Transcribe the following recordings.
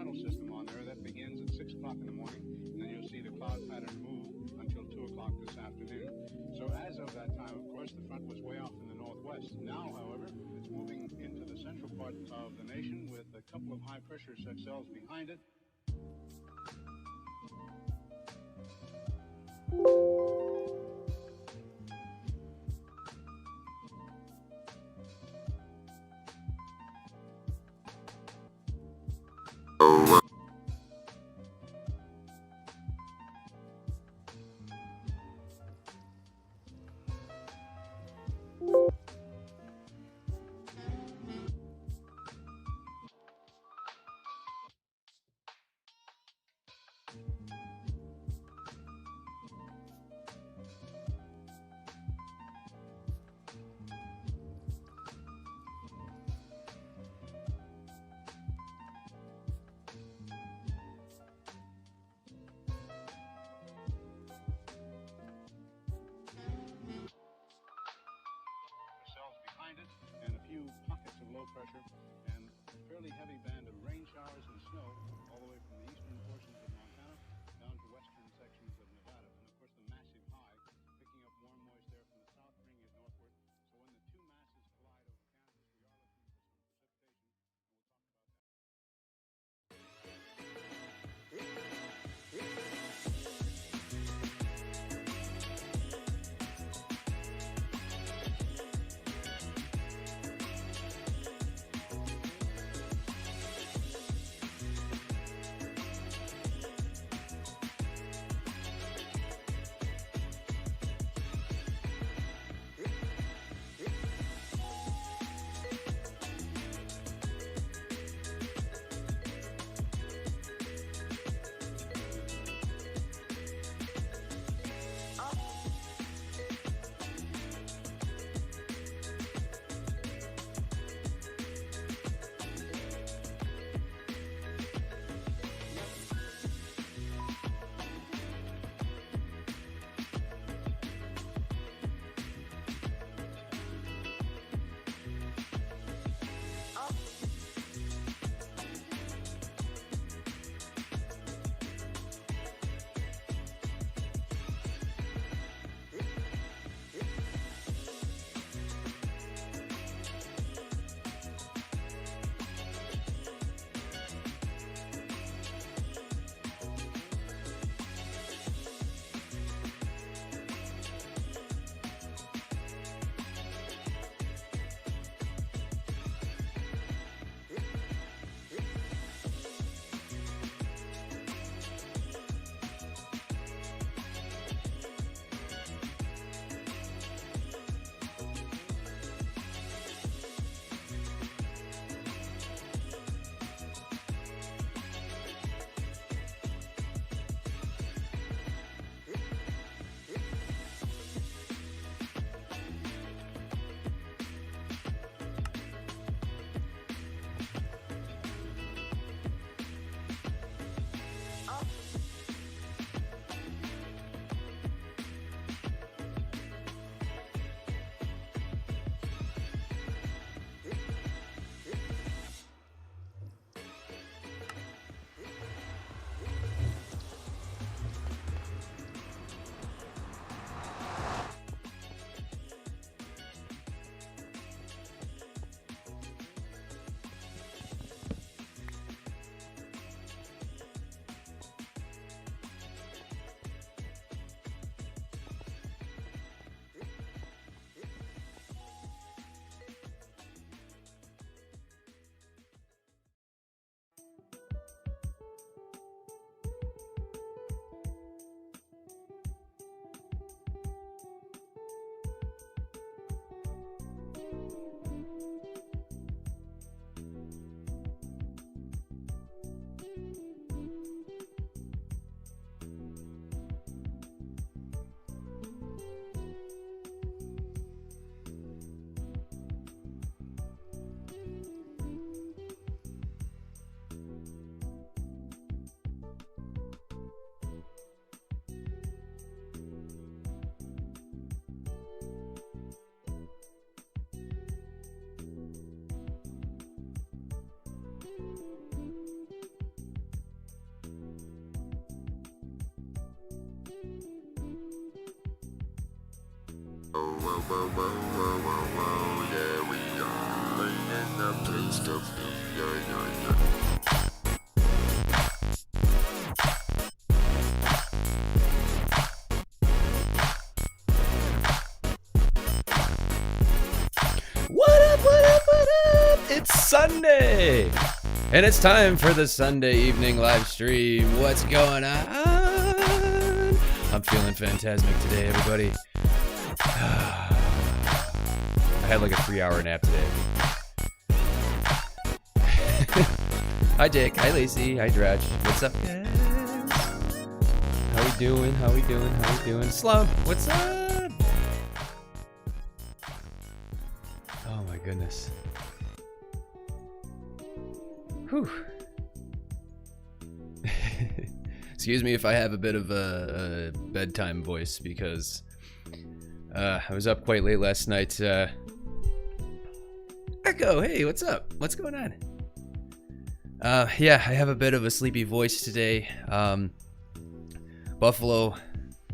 model system on there that begins at 6 o'clock in the morning, and then you'll see the cloud pattern move until 2 o'clock this afternoon. So as of that time, of course, the front was way off in the northwest. Now, however, it's moving into the central part of the nation with a couple of high-pressure cells behind it. Yeah, we are laying up to stuff. Yeah. What up, what up, what up? It's Sunday! And it's time for the Sunday evening live stream. What's going on? I'm feeling fantastic today, everybody. I had like a 3-hour nap today. Hi, Jake. Hi, Lacey. Hi, Dredge. What's up, guys? How we doing? How we doing? How we doing? Slump, what's up? Oh my goodness. Whew. Excuse me if I have a bit of a bedtime voice because I was up quite late last night. Echo, hey, what's up? What's going on? Yeah, I have a bit of a sleepy voice today. Buffalo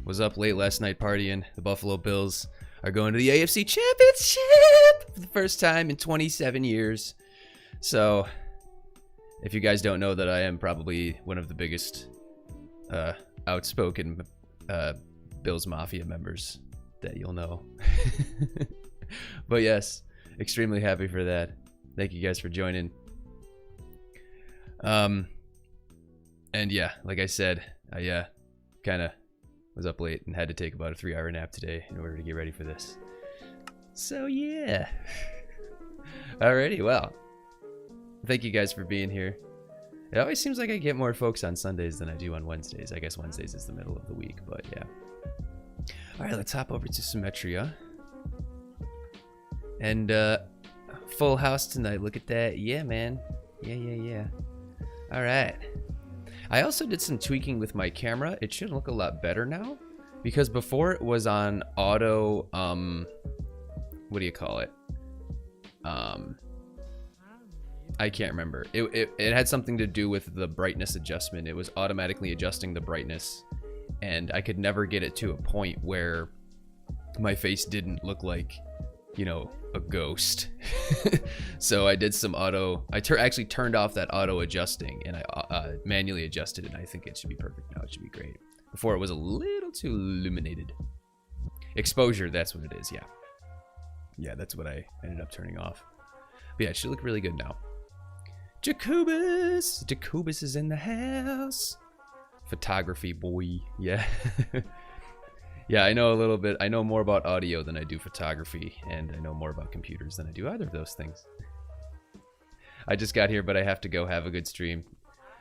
was up late last night partying. The Buffalo Bills are going to the AFC Championship for the first time in 27 years. So, if you guys don't know that I am probably one of the biggest outspoken Bills Mafia members that you'll know. But yes, extremely happy for that. Thank you guys for joining. And yeah, like I said, I kind of was up late and had to take about a 3-hour nap today in order to get ready for this. So yeah. Alrighty, well, thank you guys for being here. It always seems like I get more folks on Sundays than I do on Wednesdays. I guess Wednesdays is the middle of the week, but yeah. Alright, let's hop over to Symmetria. And full house tonight, look at that. Yeah, man. Yeah. Alright. I also did some tweaking with my camera. It should look a lot better now. Because before it was on auto, what do you call it? I can't remember. It had something to do with the brightness adjustment. It was automatically adjusting the brightness. And I could never get it to a point where my face didn't look like, you know, a ghost. So I did some auto. I actually turned off that auto adjusting and I manually adjusted it. And I think it should be perfect now. It should be great. Before it was a little too illuminated. Exposure, that's what it is. Yeah. Yeah, that's what I ended up turning off. But yeah, it should look really good now. Jacobus is in the house. Photography boy. Yeah. Yeah, I know a little bit. I know more about audio than I do photography, and I know more about computers than I do either of those things. I just got here, but I have to go. Have a good stream.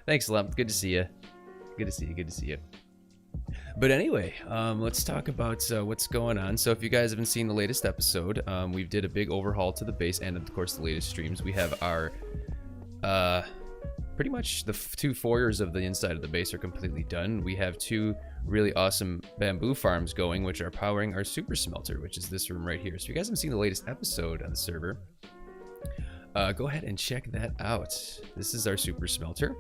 Thanks, Lump. Good to see you. Good to see you. Good to see you. But anyway, let's talk about what's going on. So if you guys haven't seen the latest episode, we did a big overhaul to the base, and of course the latest streams. We have our pretty much the 2 foyers of the inside of the base are completely done. We have 2 really awesome bamboo farms going, which are powering our super smelter, which is this room right here. So if you guys haven't seen the latest episode on the server, go ahead and check that out. This is our super smelter.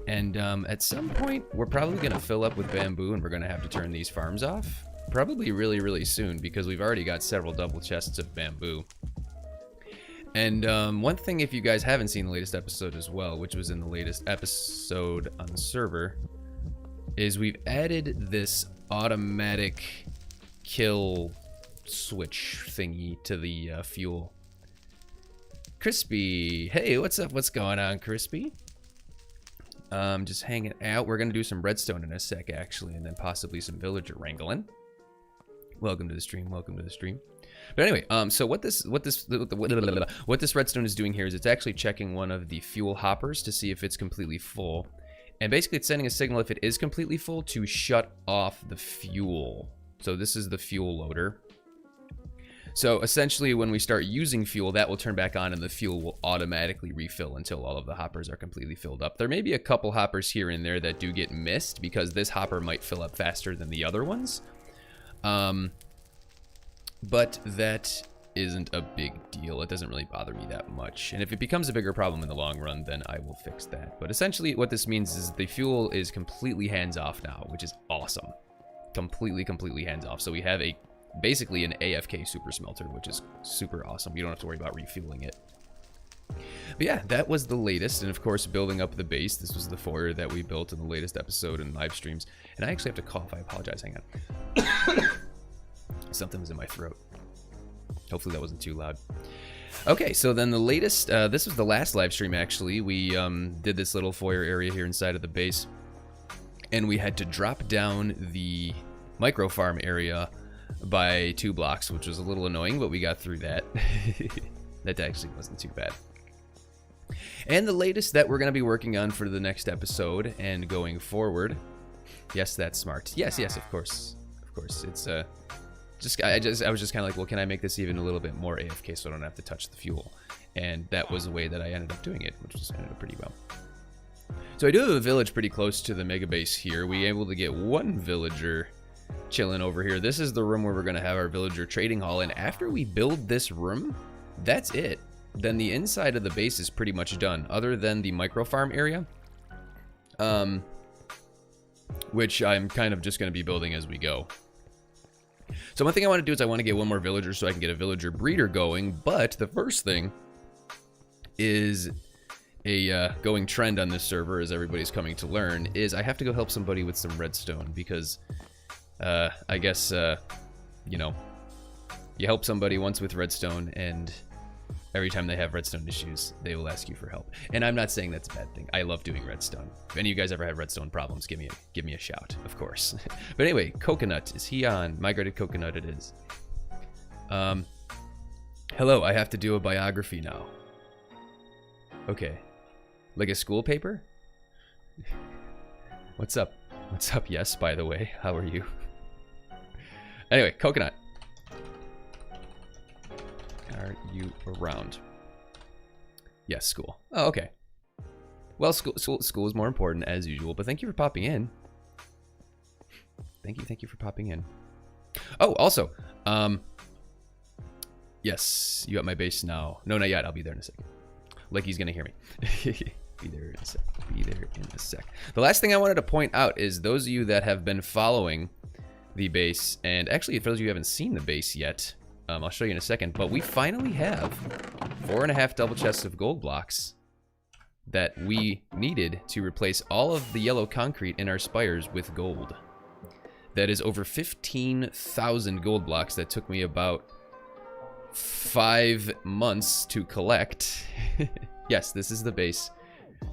And at some point, we're probably going to fill up with bamboo and we're going to have to turn these farms off. Probably really, really soon because we've already got several double chests of bamboo. And one thing, if you guys haven't seen the latest episode as well, which was in the latest episode on the server, is we've added this automatic kill switch thingy to the fuel. Crispy, hey, what's up? What's going on, Crispy? Just hanging out. We're gonna do some redstone in a sec, actually, and then possibly some villager wrangling. Welcome to the stream. Welcome to the stream. But anyway, so what this redstone is doing here is it's actually checking one of the fuel hoppers to see if it's completely full. And basically it's sending a signal if it is completely full to shut off the fuel. So this is the fuel loader. So essentially when we start using fuel, that will turn back on and the fuel will automatically refill until all of the hoppers are completely filled up. There may be a couple hoppers here and there that do get missed because this hopper might fill up faster than the other ones. But that isn't a big deal. It doesn't really bother me that much. And if it becomes a bigger problem in the long run, then I will fix that. But essentially what this means is the fuel is completely hands-off now, which is awesome. Completely hands-off. So we have a basically an AFK super smelter, which is super awesome. You don't have to worry about refueling it. But yeah, that was the latest, and of course building up the base. This was the foyer that we built in the latest episode and live streams. And I actually have to cough. I apologize. Hang on. Something was in my throat. Hopefully that wasn't too loud. Okay, so then the latest, this was the last live stream actually. We did this little foyer area here inside of the base, and we had to drop down the micro farm area by 2 blocks, which was a little annoying, but we got through that. That actually wasn't too bad. And the latest that we're going to be working on for the next episode and going forward. Yes, that's smart. Yes, of course. Of course. It's I was just kind of like, well, can I make this even a little bit more AFK so I don't have to touch the fuel? And that was the way that I ended up doing it, which was ended up pretty well. So I do have a village pretty close to the mega base here. We able to get 1 villager chilling over here. This is the room where we're going to have our villager trading hall. And after we build this room, that's it. Then the inside of the base is pretty much done, other than the micro farm area, which I'm kind of just going to be building as we go. So one thing I want to do is I want to get 1 more villager so I can get a villager breeder going. But the first thing is a going trend on this server, as everybody's coming to learn, is I have to go help somebody with some redstone, because I guess, you know, you help somebody once with redstone, and every time they have redstone issues, they will ask you for help. And I'm not saying that's a bad thing. I love doing redstone. If any of you guys ever have redstone problems, give me a shout, of course. But anyway, Coconut, is he on? Migrated Coconut it is. Hello, I have to do a biography now. Okay. Like a school paper? What's up? What's up? Yes, by the way. How are you? Anyway, Coconut. Are you around? Yes, school. Oh, okay. Well, school is more important as usual, but thank you for popping in. Thank you for popping in. Oh, also, yes, you at my base now. No, not yet. I'll be there in a second. Like he's gonna hear me. Be there in a sec. Be there in a sec. The last thing I wanted to point out is those of you that have been following the base, and actually, for those of you who haven't seen the base yet, I'll show you in a second, but we finally have 4.5 double chests of gold blocks that we needed to replace all of the yellow concrete in our spires with gold. That is over 15,000 gold blocks that took me about 5 months to collect. Yes, this is the base.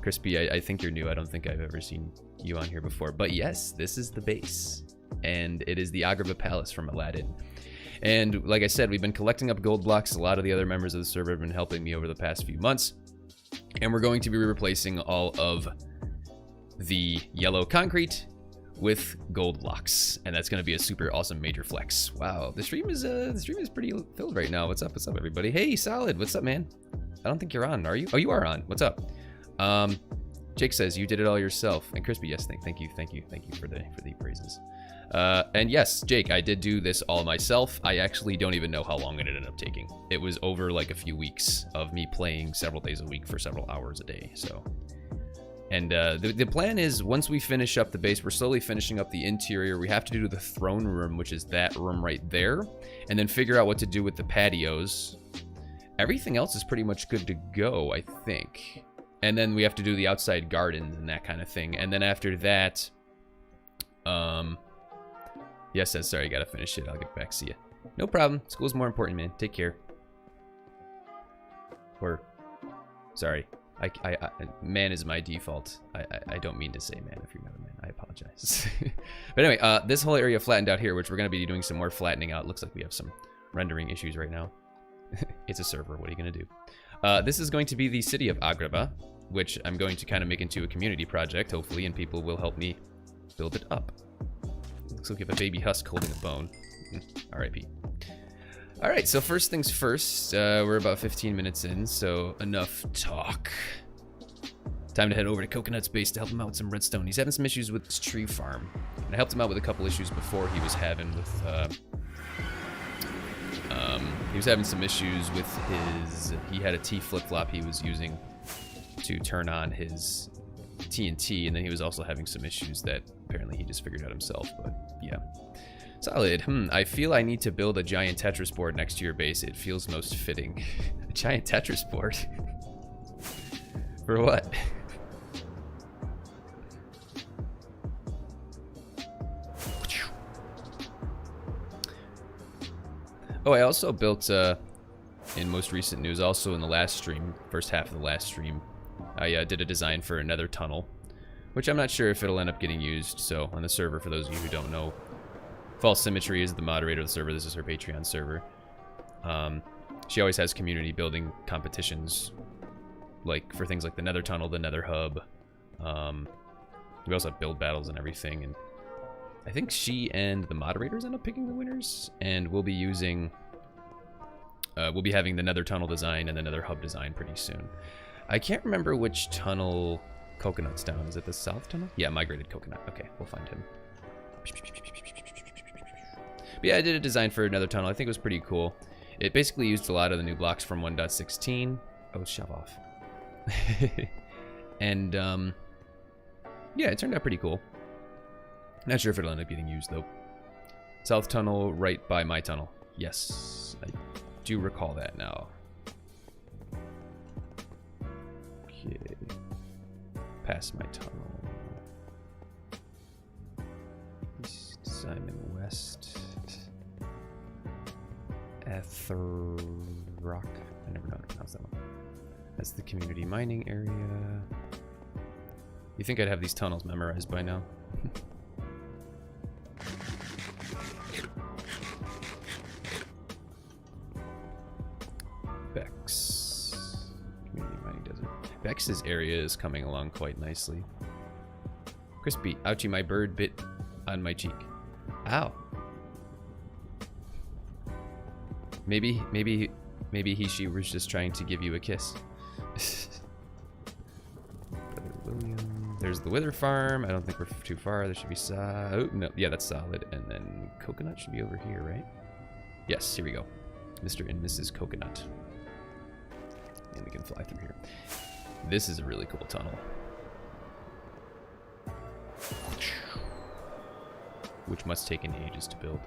Crispy, I think you're new. I don't think I've ever seen you on here before. But yes, this is the base. And it is the Agrabah Palace from Aladdin. And like I said, we've been collecting up gold blocks. A lot of the other members of the server have been helping me over the past few months. And we're going to be replacing all of the yellow concrete with gold blocks. And that's going to be a super awesome major flex. Wow, the stream is pretty filled right now. What's up, everybody? Hey, Solid, what's up, man? I don't think you're on, are you? Oh, you are on. What's up? Jake says you did it all yourself. And Crispy, yes, thank you for the praises. And yes, Jake, I did do this all myself. I actually don't even know how long it ended up taking. It was over like a few weeks of me playing several days a week for several hours a day. So, and the plan is once we finish up the base, we're slowly finishing up the interior. We have to do the throne room, which is that room right there, and then figure out what to do with the patios. Everything else is pretty much good to go, I think. And then we have to do the outside gardens and that kind of thing. And then after that, yes, sorry, I gotta finish it. I'll get back. See ya. No problem. School's more important, man. Take care. Or, sorry. Man is my default. I don't mean to say man if you're not a man. I apologize. But anyway, this whole area flattened out here, which we're gonna be doing some more flattening out. Looks like we have some rendering issues right now. It's a server. What are you gonna do? This is going to be the city of Agrabah, which I'm going to kind of make into a community project, hopefully, and people will help me build it up. Looks like we have a baby husk holding a bone. R.I.P. Alright, so first things first, we're about 15 minutes in, so enough talk. Time to head over to Coconut's base to help him out with some redstone. He's having some issues with his tree farm. And I helped him out with a couple issues before he was having with, he was having some issues with his, he had a T flip-flop he was using to turn on his TNT, and then he was also having some issues that apparently he just figured out himself, but yeah. Solid. I feel I need to build a giant Tetris board next to your base. It feels most fitting. A giant Tetris board? For what? Oh, I also built, in most recent news, also in the last stream, first half of the last stream, I did a design for another tunnel, which I'm not sure if it'll end up getting used. So on the server, for those of you who don't know, False Symmetry is the moderator of the server. This is her Patreon server. She always has community building competitions, like for things like the Nether Tunnel, the Nether Hub. We also have build battles and everything, and I think she and the moderators end up picking the winners, and we'll be using, we'll be having the Nether Tunnel design and the Nether Hub design pretty soon. I can't remember which tunnel Coconut's down. Is it the South Tunnel? Yeah, Migrated Coconut. Okay, we'll find him. But yeah, I did a design for another tunnel. I think it was pretty cool. It basically used a lot of the new blocks from 1.16. Oh, shove off. And, yeah, it turned out pretty cool. Not sure if it'll end up getting used, though. South Tunnel right by my tunnel. Yes, I do recall that now. Okay. Past my tunnel. East, Simon West. Rock. I never know how to pronounce that one. That's the community mining area. You think I'd have these tunnels memorized by now? Bex. Community mining desert. Bex's area is coming along quite nicely. Crispy. Ouchie, my bird bit on my cheek. Ow. Maybe she was just trying to give you a kiss. Brother William. There's the Wither Farm. I don't think we're too far. There should be oh no, yeah, that's solid. And then Coconut should be over here, right? Yes, here we go. Mr. and Mrs. Coconut. And we can fly through here. This is a really cool tunnel. Which must have taken ages to build.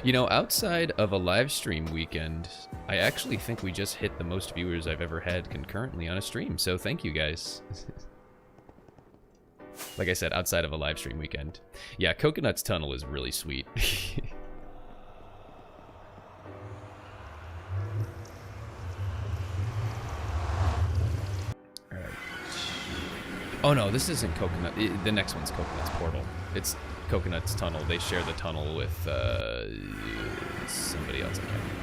You know, outside of a live stream weekend, I actually think we just hit the most viewers I've ever had concurrently on a stream, so thank you guys. Like I said, outside of a live stream weekend. Yeah, Coconut's tunnel is really sweet. Alright. Oh no, this isn't Coconut. The next one's Coconut's portal. It's Coconut's tunnel. They share the tunnel with somebody else. I can't remember.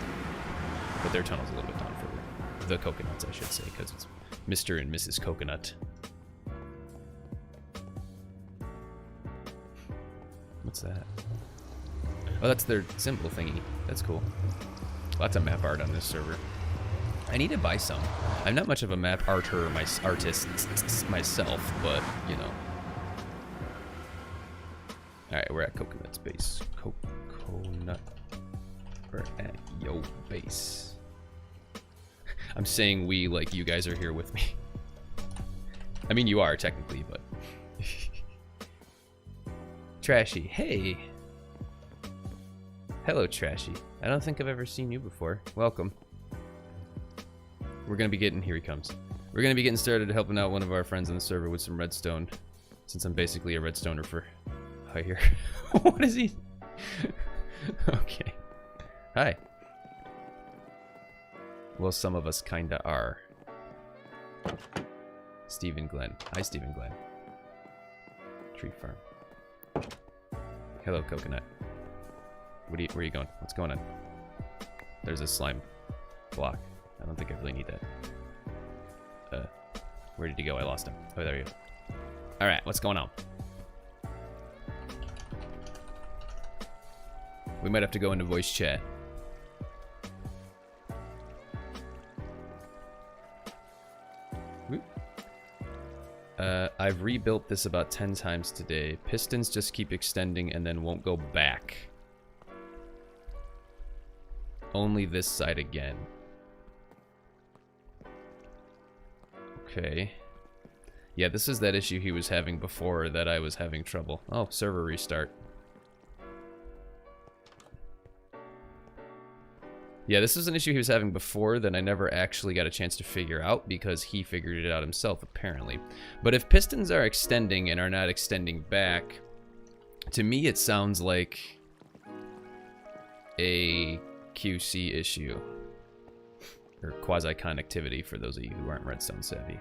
But their tunnel's a little bit down further. The Coconuts, I should say, because it's Mr. and Mrs. Coconut. What's that? Oh, that's their symbol thingy. That's cool. Lots of map art on this server. I need to buy some. I'm not much of a map artist myself, but, you know. Alright, we're at Coconut's base. Coconut. We're at yo base. I'm saying we like you guys are here with me. I mean, you are technically, but... Trashy. Hey! Hello, Trashy. I don't think I've ever seen you before. Welcome. We're gonna be getting... Here he comes. We're gonna be getting started helping out one of our friends on the server with some redstone. Since I'm basically a redstoner for... Here. What is he? Okay. Hi. Well, some of us kinda are. Stephen Glenn. Hi, Stephen Glenn. Tree farm. Hello, Coconut. Where are you going? What's going on? There's a slime block. I don't think I really need that. Where did he go? I lost him. Oh, there you go. Alright, what's going on? We might have to go into voice chat. I've rebuilt this about 10 times today. Pistons just keep extending and then won't go back. Only this side again. Okay. Yeah, this is that issue he was having before that I was having trouble. Oh, server restart. Yeah, this is an issue he was having before that I never actually got a chance to figure out because he figured it out himself, apparently. But if pistons are extending and are not extending back, to me it sounds like a QC issue. Or quasi-connectivity for those of you who aren't Redstone savvy.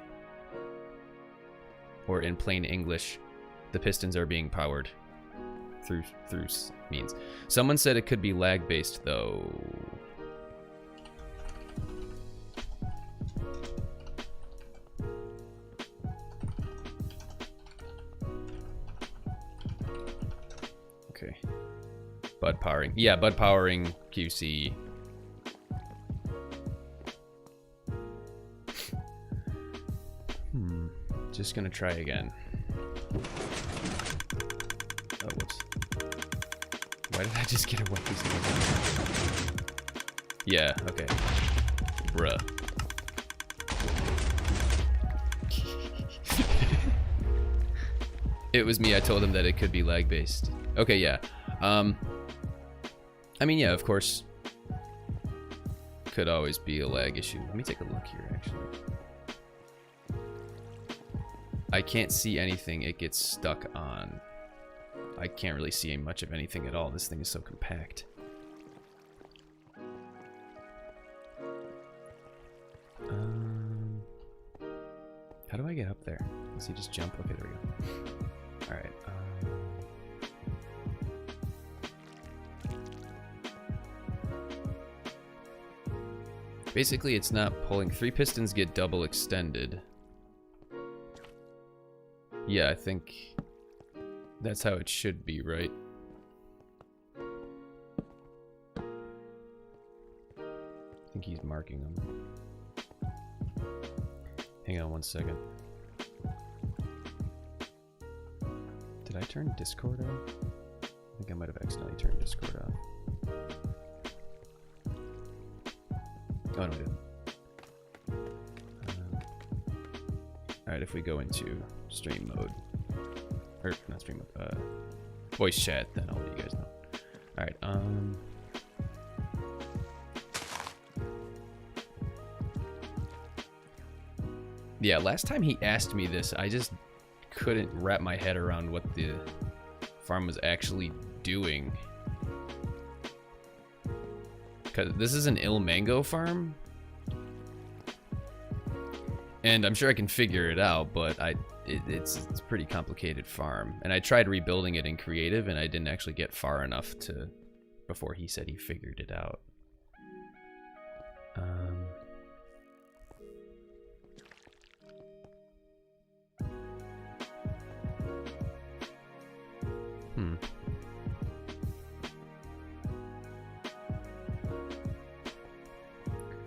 Or in plain English, the pistons are being powered through means. Someone said it could be lag-based, though. Okay. Bud powering. Yeah, bud powering QC. Just gonna try again. Oh, whoops. Why did I just get a one piece of it? Yeah, okay. Bruh. It was me, I told him that it could be lag based. Okay, yeah. I mean, yeah, of course. Could always be a lag issue. Let me take a look here, actually. I can't see anything it gets stuck on. I can't really see much of anything at all. This thing is so compact. How do I get up there? Does he just jump? Okay, there we go. Alright. Basically, it's not pulling. 3 pistons get double extended. Yeah, I think that's how it should be, right? I think he's marking them. Hang on one second. Did I turn Discord off? I think I might have accidentally turned Discord off. Oh, no, I didn't. Alright, if we go into stream mode, or not stream mode, voice chat, then I'll let you guys know. Alright, yeah, last time he asked me this, I just couldn't wrap my head around what the farm was actually doing. Because this is an Il Mango farm. And I'm sure I can figure it out, but it's a pretty complicated farm. And I tried rebuilding it in creative, and I didn't actually get far enough to before he said he figured it out.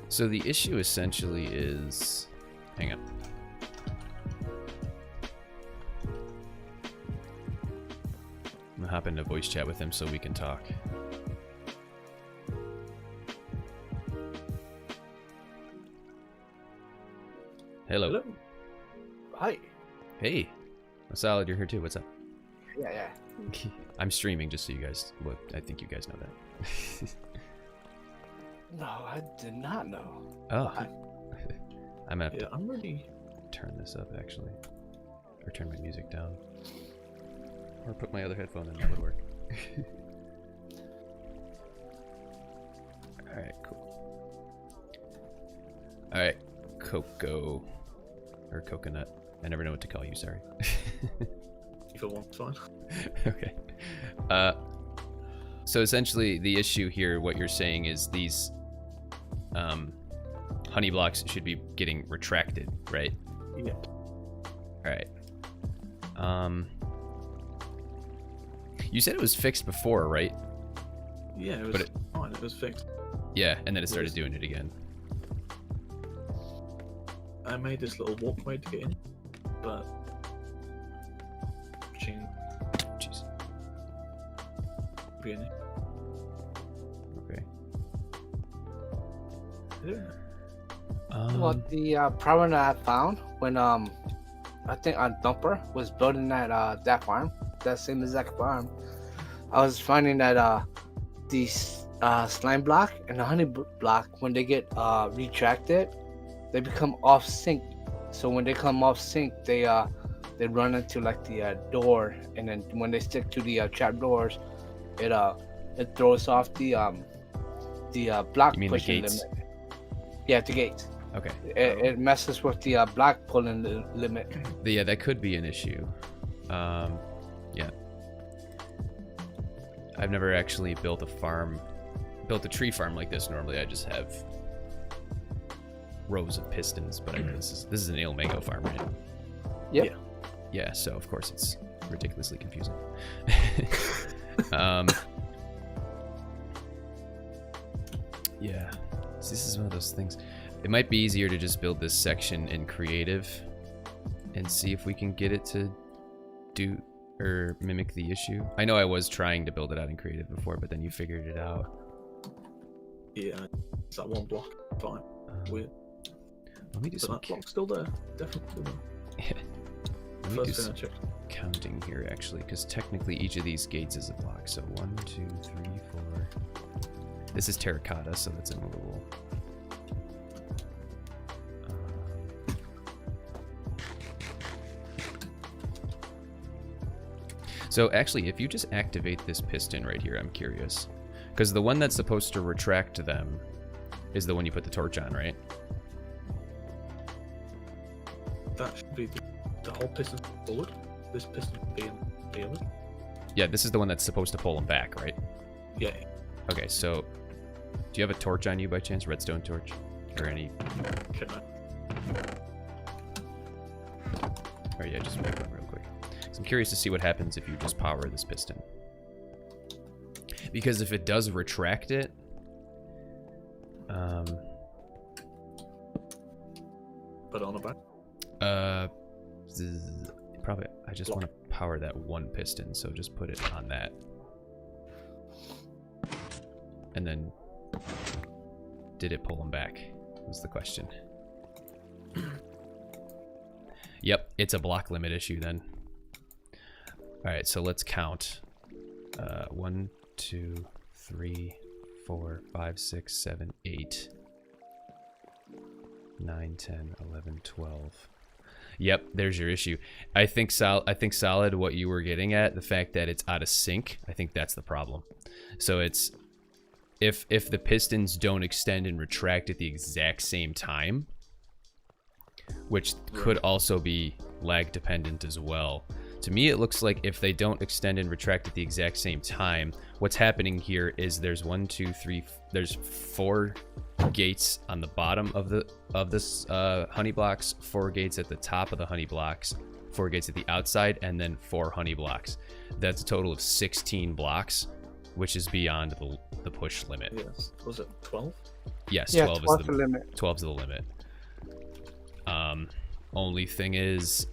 So the issue essentially is... Hang on. I'm gonna hop into voice chat with him so we can talk. Hello. Hello. Hi. Hey. Solid, you're here too. What's up? Yeah. I'm streaming just so you guys... Well, I think you guys know that. No, I did not know. Oh. I'm gonna have to I'm ready. turn this up actually, or turn my music down, or put my other headphone in. That would work. All right, cool. All right, Coco or Coconut. I never know what to call you. Sorry. Either one's fine. Okay. So essentially, the issue here, what you're saying is these honey blocks should be getting retracted, right? Yeah. Alright. You said it was fixed before, right? Yeah, it was fine. It was fixed. Yeah, and then it started doing it again. I made this little walkway to get in, but... Jeez. Really? Okay. I don't know. What the problem that I found when I think on Dumper was building that farm, that same exact farm. I was finding that these slime block and the honey block, when they get retracted, they become off sync. So when they come off sync, they run into like the door, and then when they stick to the trap doors, it throws off the block You mean the pushing gates? limit. Yeah, the gates. Okay. It messes with the block pulling limit. Yeah, that could be an issue. Yeah. I've never actually built a tree farm like this. Normally, I just have rows of pistons, but I know this is an ale mango farm, right? Yep. Yeah. Yeah, so of course it's ridiculously confusing. Yeah, so this is one of those things. It might be easier to just build this section in creative and see if we can get it to do or mimic the issue. I know I was trying to build it out in creative before, but then you figured it out. Yeah, it's that one block. Fine. Weird. Let me do But some that block's still there. Definitely still there. let me do First thing some I checked. counting here actually, because technically each of these gates is a block. So 1, 2, 3, 4. This is terracotta, so that's immovable. So actually, if you just activate this piston right here, I'm curious. Because the one that's supposed to retract them is the one you put the torch on, right? That should be the whole piston forward. This piston being the other. Yeah, this is the one that's supposed to pull them back, right? Yeah. Okay, so do you have a torch on you by chance? Redstone torch? Or any... Can I? Or yeah, just make one real quick. So I'm curious to see what happens if you just power this piston. Because if it does retract it... Put it on the back. Probably, I just want to power that one piston, so just put it on that. And then, did it pull them back? Was the question. Yep, it's a block limit issue then. Alright, so let's count. 1, 2, 3, 4, 5, 6, 7, 8, 9, 10, 11, 12. Yep, there's your issue. I think solid what you were getting at, the fact that it's out of sync, I think that's the problem. So it's if the pistons don't extend and retract at the exact same time, which could also be lag dependent as well. To me, it looks like if they don't extend and retract at the exact same time, what's happening here is there's 1, 2, 3, there's 4 gates on the bottom of this honey blocks, 4 gates at the top of the honey blocks, 4 gates at the outside, and then 4 honey blocks. That's a total of 16 blocks, which is beyond the push limit. Yes. Was it 12? Yes, Yeah, 12 is 12's the the limit. 12's the limit. Only thing is,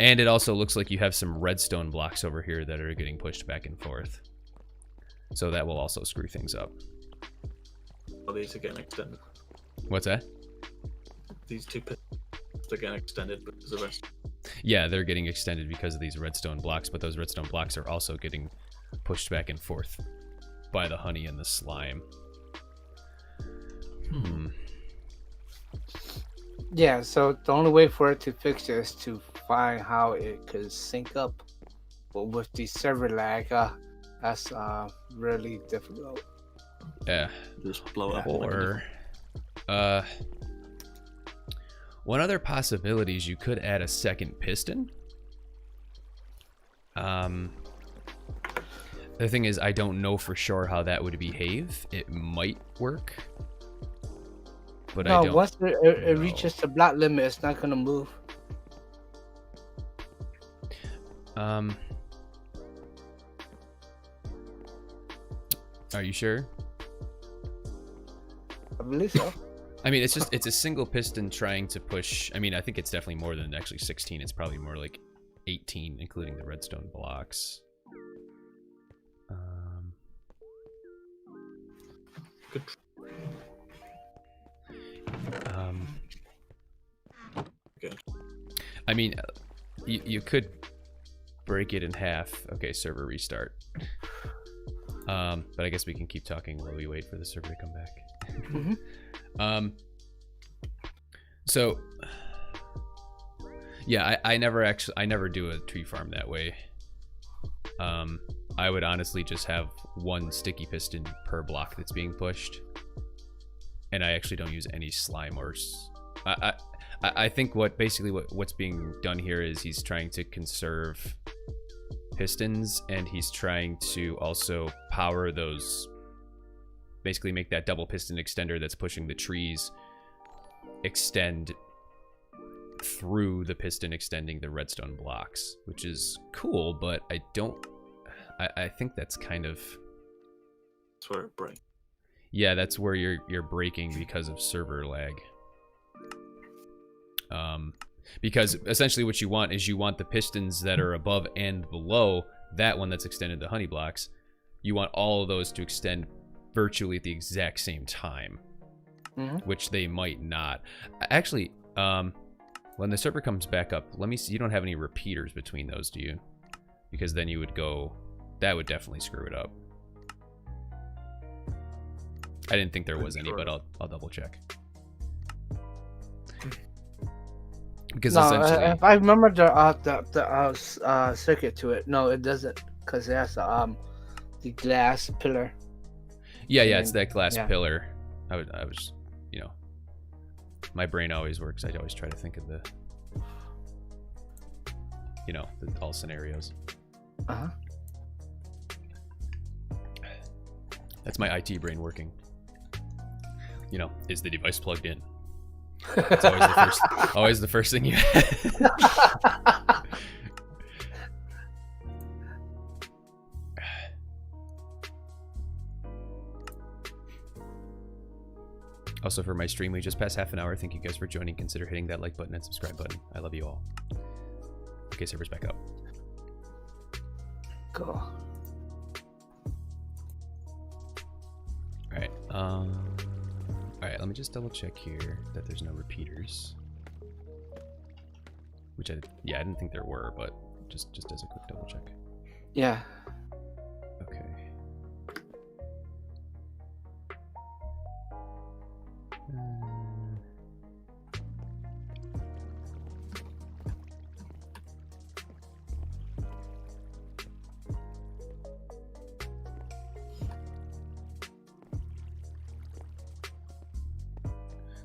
and it also looks like you have some redstone blocks over here that are getting pushed back and forth. So that will also screw things up. Oh, these are getting extended. What's that? These two pistons are getting extended because the rest. Yeah, they're getting extended because of these redstone blocks, but those redstone blocks are also getting pushed back and forth by the honey and the slime. Yeah, so the only way for it to fix it is to find how it could sync up. But with the server lag, that's really difficult. Yeah. Just blow up. Or, one other possibility is you could add a second piston. The thing is, I don't know for sure how that would behave. It might work, but I No, don't. once it know. reaches the block limit, it's not gonna move. Are you sure? I believe so. I mean, it's a single piston trying to push. I mean, I think it's definitely more than actually 16. It's probably more like 18, including the redstone blocks. Good. I mean, you could break it in half. Okay, server restart. But I guess we can keep talking while we wait for the server to come back. So yeah, I never do a tree farm that way. I would honestly just have one sticky piston per block that's being pushed, and I actually don't use any slime or. I think what's being done here is he's trying to conserve pistons, and he's trying to also power those. Basically, make that double piston extender that's pushing the trees extend through the piston extending the redstone blocks, which is cool, but I think that's kind of... That's where it breaks. Yeah, that's where you're breaking because of server lag. Because essentially what you want is you want the pistons that are above and below that one that's extended the honey blocks. You want all of those to extend virtually at the exact same time, which they might not. Actually, when the server comes back up, let me see. You don't have any repeaters between those, do you? Because then you would go... That would definitely screw it up. I didn't think there was any, but I'll double check. Because essentially... if I remember the circuit to it, no, it doesn't, because it has the glass pillar. Yeah, it's that glass pillar. I was, you know, my brain always works. I always try to think of the, you know, all scenarios. That's my IT brain working. You know, is the device plugged in? It's always the first thing you. Also, for my stream, we just passed half an hour. Thank you guys for joining. Consider hitting that like button and subscribe button. I love you all. Okay, server's back up. Cool. Alright, alright, let me just double check here that there's no repeaters. Which I didn't think there were, but just as a quick double check. Yeah. Okay.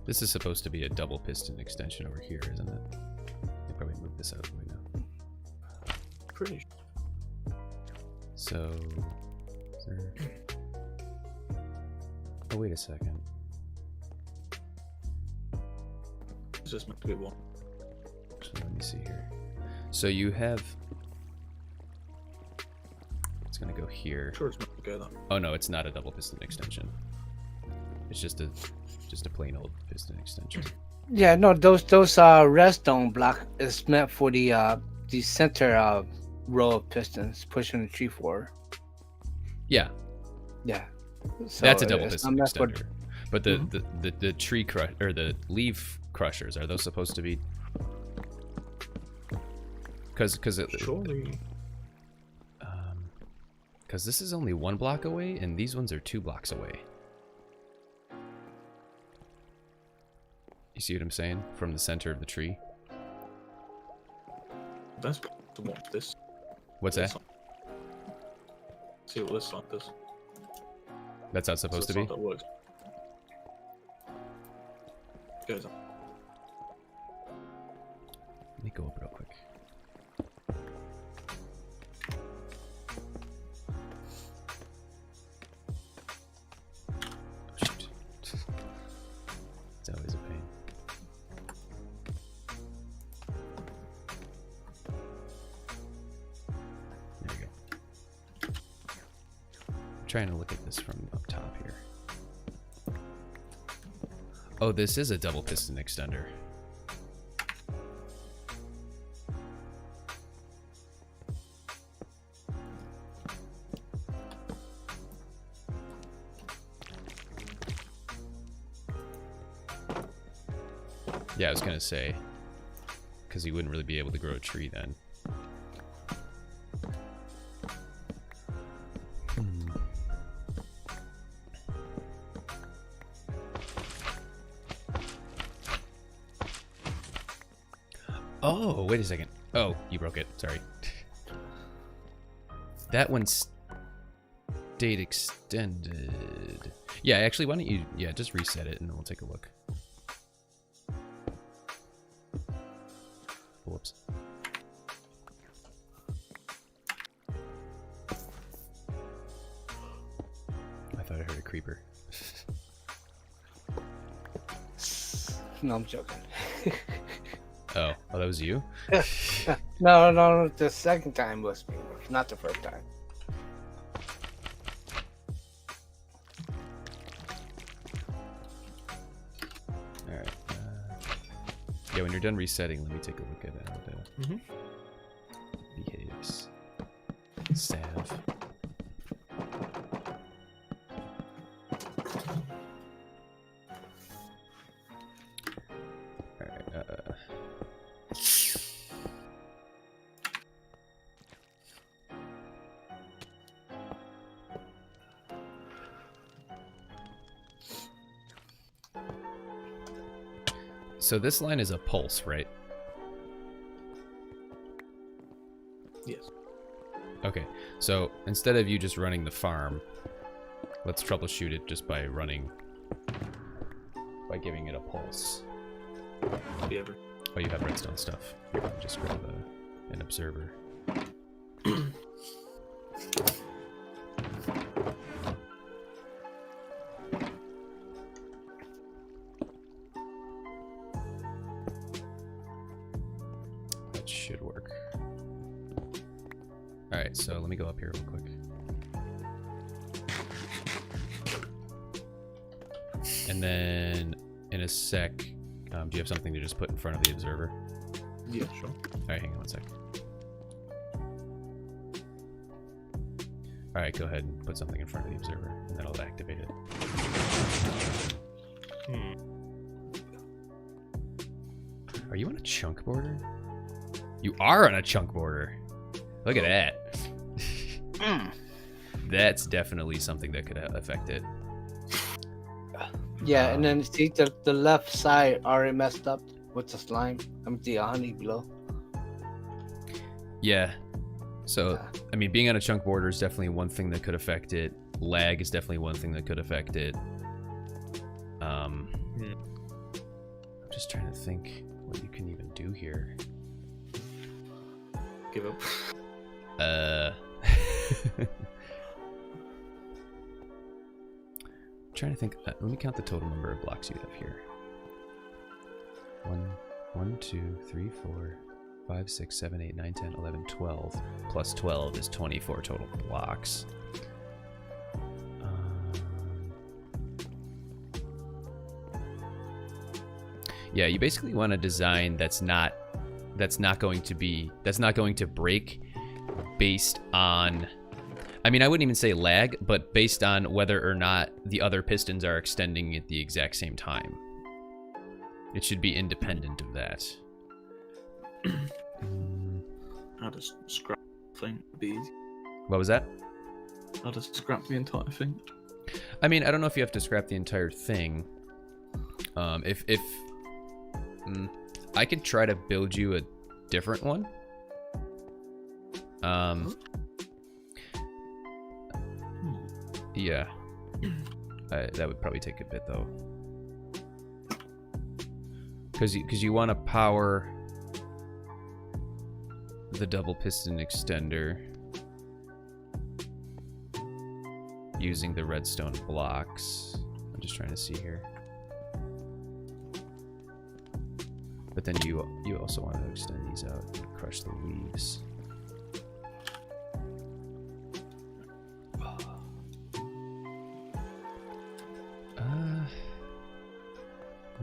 This is supposed to be a double piston extension over here, isn't it? They probably moved this out of the way now. Pretty sure. So, is there... Oh, wait a second. It's just meant to be one. Actually, let me see here. So you have... It's gonna go here. I'm sure it's meant to go that. Oh no, it's not a double piston extension. It's just a plain old piston extension. Yeah, no, those redstone block is meant for the center row of pistons pushing the tree forward. Yeah. Yeah. So that's a double piston extender. extender. But the tree or the leaf crushers, are those supposed to be? Because surely. Because this is only 1 block away, and these ones are 2 blocks away. You see what I'm saying? From the center of the tree. That's to watch this. What's that? See what this like does. That's how it's supposed to be? That works. Goes on. Let me go up real quick. Oh, shoot. It's always a pain. There you go. I'm trying to look at this from up top here. Oh, this is a double piston extender. Yeah, I was gonna say, because he wouldn't really be able to grow a tree then. Oh, wait a second. Oh, you broke it. Sorry. That one stayed extended. Yeah, actually, why don't you... Yeah, just reset it and then we'll take a look. Whoops. I thought I heard a creeper. No, I'm joking. Oh, that was you? No, the second time was me, not the first time. Alright. Yeah, when you're done resetting, let me take a look at how it behaves. Salve. So this line is a pulse, right? Yes. Okay, so instead of you just running the farm, let's troubleshoot it just by giving it a pulse. Yeah. Oh, you have redstone stuff. Here, let me just grab an observer. That should work. Alright, so let me go up here real quick. And then in a sec, do you have something to just put in front of the observer? Yeah, sure. Alright, hang on one sec. Alright, go ahead and put something in front of the observer, and that'll activate it. Are you on a chunk border? You are on a chunk border! Look at that. That's definitely something that could affect it. Yeah, and then see the left side already messed up with the slime. The honey below. Yeah. So, I mean, being on a chunk border is definitely one thing that could affect it. Lag is definitely one thing that could affect it. I'm just trying to think what you can even do here. Give up. Trying to think. Let me count the total number of blocks you have here. 1, 2, 3, 4, 5, 6, 7, 8, 9, 10, 11, 12. Plus 12 is 24 total blocks. Yeah, you basically want a design that's not going to break based on, I mean, I wouldn't even say lag, but based on whether or not the other pistons are extending at the exact same time. It should be independent of that. I'll just scrap the thing. It'd be easy. What was that? I'll just scrap the entire thing. I mean, I don't know if you have to scrap the entire thing. I could try to build you a different one. Yeah. That would probably take a bit though. Because you want to power the double piston extender using the redstone blocks. I'm just trying to see here. But then you also want to extend these out and crush the leaves.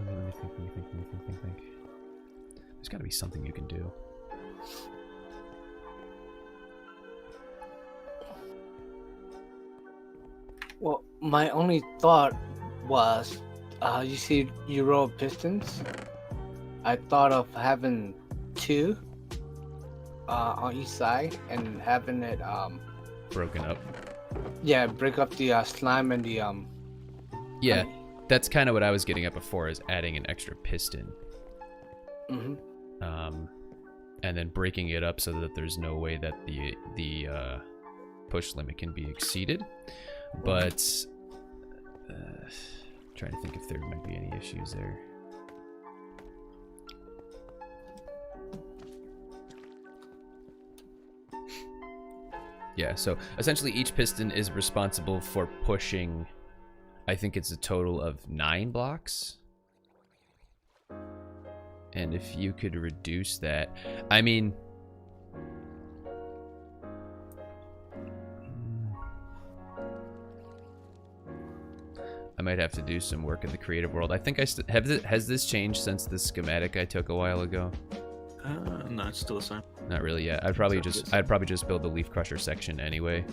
Let me think. There's got to be something you can do. Well, my only thought was, you see, you roll pistons. I thought of having two on each side and having it Broken up. yeah, break up the slime and the Yeah, that's kind of what I was getting at before, is adding an extra piston. mhm. And then breaking it up so that there's no way that the push limit can be exceeded. But trying to think if there might be any issues there. Yeah, so essentially each piston is responsible for pushing, I think it's a total of 9 blocks. And if you could reduce that, I mean, I might have to do some work in the creative world. I think I has this changed since the schematic I took a while ago? No, it's still the same. Not really yet. I'd probably just build the leaf crusher section anyway,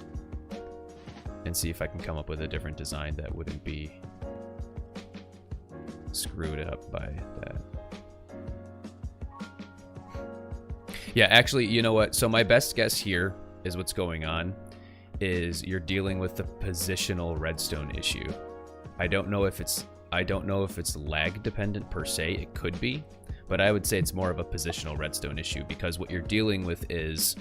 and see if I can come up with a different design that wouldn't be screwed up by that. Yeah, actually, you know what? So my best guess here is what's going on is you're dealing with the positional redstone issue. I don't know if it's lag dependent per se. It could be, but I would say it's more of a positional redstone issue, because what you're dealing with is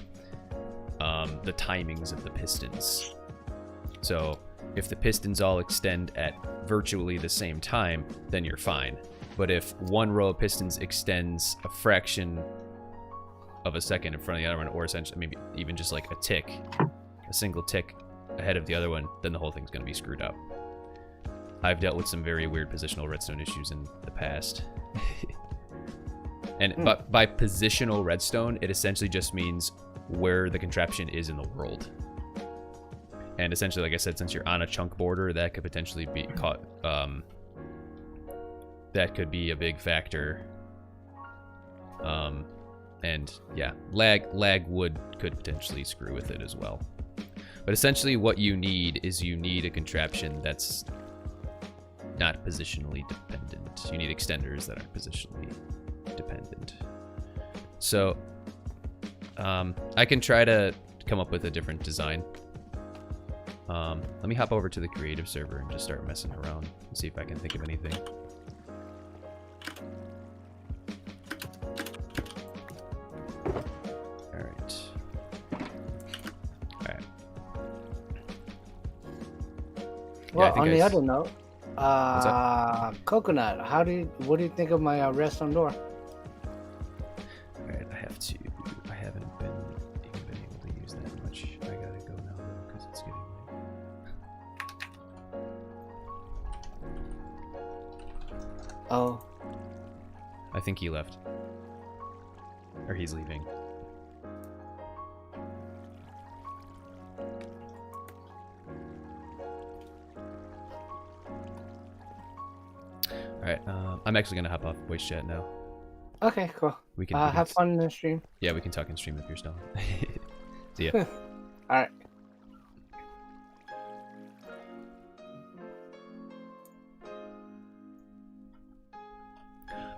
the timings of the pistons. So if the pistons all extend at virtually the same time, then you're fine. But if one row of pistons extends a fraction of a second in front of the other one, or essentially maybe even just like a single tick ahead of the other one, then the whole thing's going to be screwed up. I've dealt with some very weird positional redstone issues in the past. And but by positional redstone, it essentially just means where the contraption is in the world. And essentially, like I said, since you're on a chunk border, that could potentially be caught. That could be a big factor. And yeah, lag could potentially screw with it as well. But essentially, what you need is a contraption that's not positionally dependent. You need extenders that aren't positionally dependent. So I can try to come up with a different design. Let me hop over to the creative server and just start messing around and see if I can think of anything. Well, on the other note, Coconut, what do you think of my redstone door? Alright, I haven't even been able to use that much. I gotta go now though, because it's getting late. Oh. I think he left. Or he's leaving. Alright, I'm actually gonna hop off voice chat now. Okay, cool. We can have fun in the stream. Yeah, we can talk in stream if you're still on. See ya. Alright.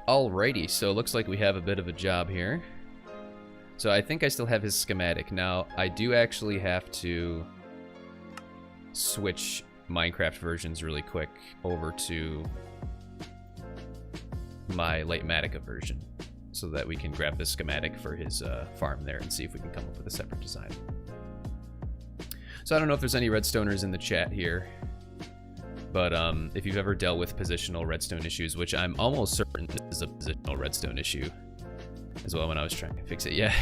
Alrighty, so it looks like we have a bit of a job here. So I think I still have his schematic. Now, I do actually have to switch Minecraft versions really quick over to my Litematica version so that we can grab the schematic for his farm there and see if we can come up with a separate design. So I don't know if there's any Redstoners in the chat here, but if you've ever dealt with positional redstone issues, which I'm almost certain this is a positional redstone issue as well when I was trying to fix it. Yeah.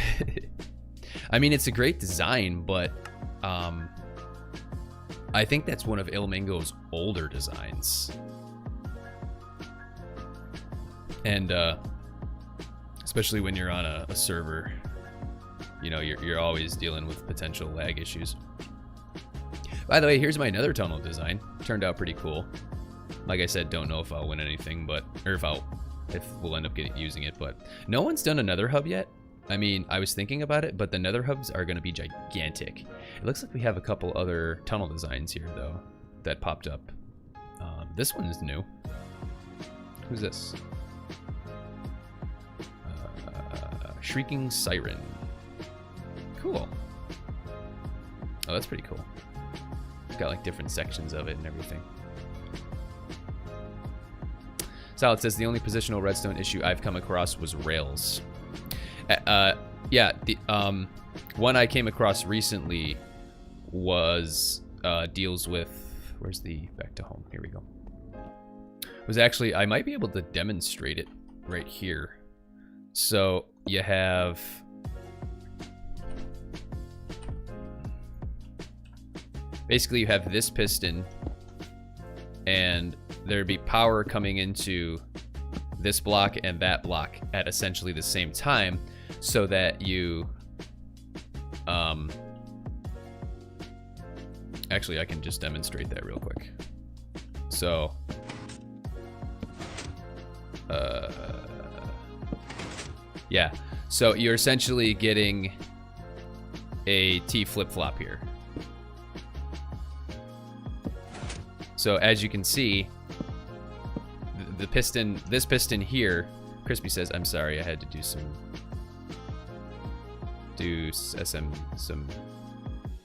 I mean, it's a great design, but I think that's one of Ilmingo's older designs. And especially when you're on a server, you know, you're always dealing with potential lag issues. By the way, here's my nether tunnel design. Turned out pretty cool. Like I said, don't know if I'll win anything, but or if we'll end up using it. But no one's done a nether hub yet. I mean, I was thinking about it, but the nether hubs are going to be gigantic. It looks like we have a couple other tunnel designs here, though, that popped up. This one is new. Who's this? Shrieking Siren. Cool. Oh, that's pretty cool. It's got like different sections of it and everything. Salad says the only positional redstone issue I've come across was rails. Yeah, the one I came across recently was deals with, where's the back to home? Here we go. Was actually, I might be able to demonstrate it right here. So you have basically you have this piston, and there'd be power coming into this block and that block at essentially the same time, so that you actually I can just demonstrate that real quick. So yeah, so you're essentially getting a T flip-flop here. So as you can see, the piston, this piston here, Crispy says, I'm sorry, I had to do some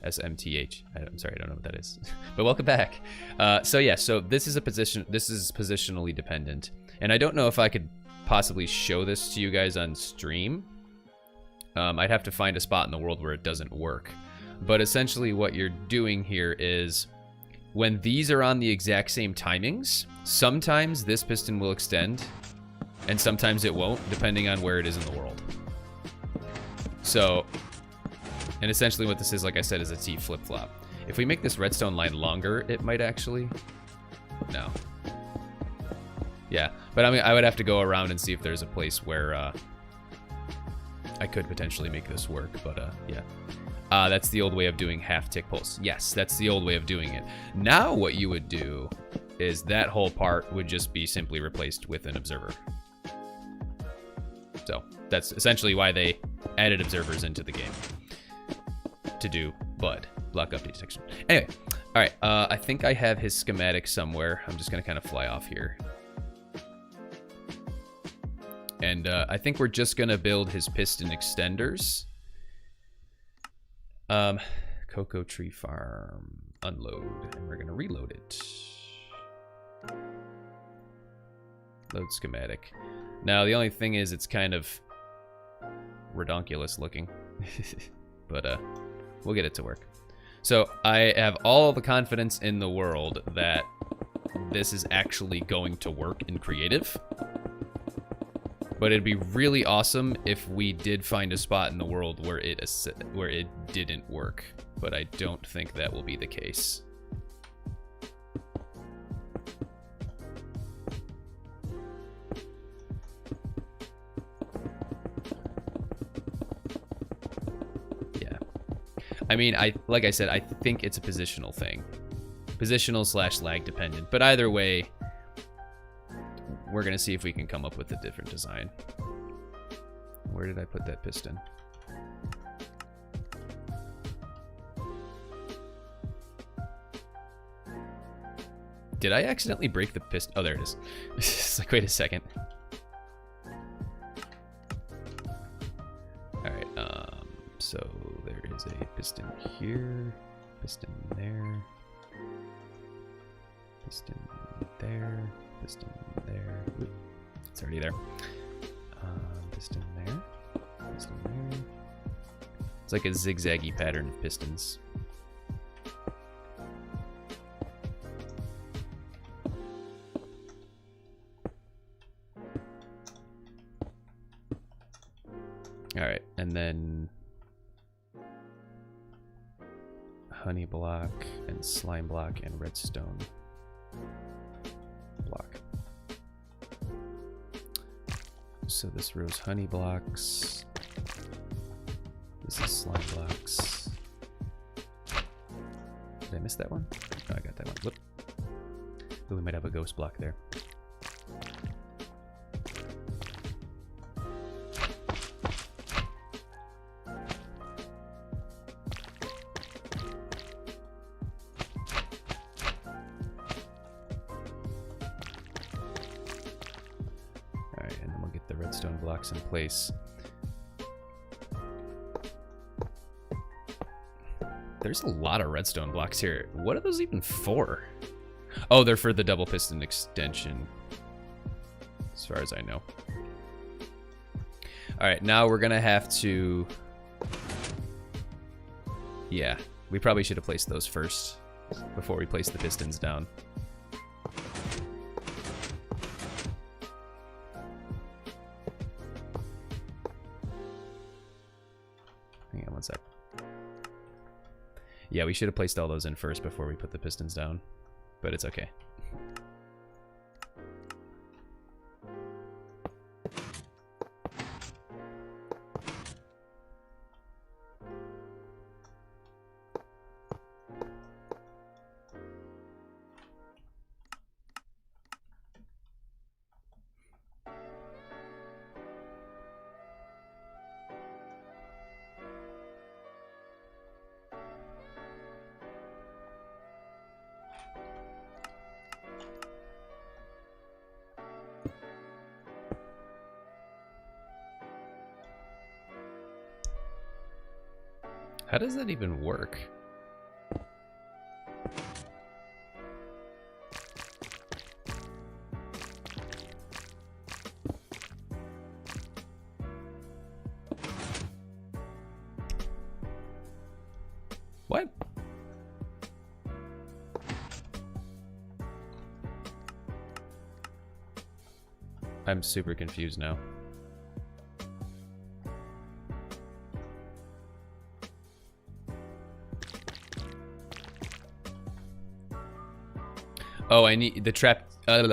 SMTH. I'm sorry, I don't know what that is. But welcome back. So yeah, so this is positionally dependent. And I don't know if I could possibly show this to you guys on stream. I'd have to find a spot in the world where it doesn't work. But essentially what you're doing here is, when these are on the exact same timings, sometimes this piston will extend, and sometimes it won't, depending on where it is in the world. So, and essentially what this is, like I said, is a T flip-flop. If we make this redstone line longer, it might actually... No. Yeah, but I mean, I would have to go around and see if there's a place where I could potentially make this work, but yeah. That's the old way of doing half-tick pulse. Yes, that's the old way of doing it. Now what you would do is that whole part would just be simply replaced with an observer. So that's essentially why they added observers into the game. To do block update detection. Anyway, all right, I think I have his schematic somewhere. I'm just gonna kind of fly off here. And I think we're just gonna build his piston extenders. Cocoa Tree Farm, unload, and we're gonna reload it. Load schematic. Now the only thing is it's kind of redonkulous looking, but we'll get it to work. So I have all the confidence in the world that this is actually going to work in creative. But it'd be really awesome if we did find a spot in the world where it didn't work. But I don't think that will be the case. Yeah. I mean, like I said, I think it's a positional thing. Positional / lag dependent. But either way, we're gonna see if we can come up with a different design. Where did I put that piston? Did I accidentally break the piston? Oh, there it is. It's like, wait a second. Alright, so there is a piston here, piston there, piston there, piston there. Oop, it's already there. Piston there, piston there. It's like a zigzaggy pattern of pistons. Alright, and then honey block and slime block and redstone block. So this row's honey blocks. This is slime blocks. Did I miss that one? Oh, I got that one. Whoop. Oh, we might have a ghost block there. In place. There's a lot of redstone blocks here. What are those even for? Oh, they're for the double piston extension. As far as I know. Alright, now we're gonna have to... Yeah, we probably should have placed those first before we place the pistons down. Hang on one sec. Yeah, we should have placed all those in first before we put the pistons down, but it's okay. How does that even work? What? I'm super confused now. Oh, I need the trap. What am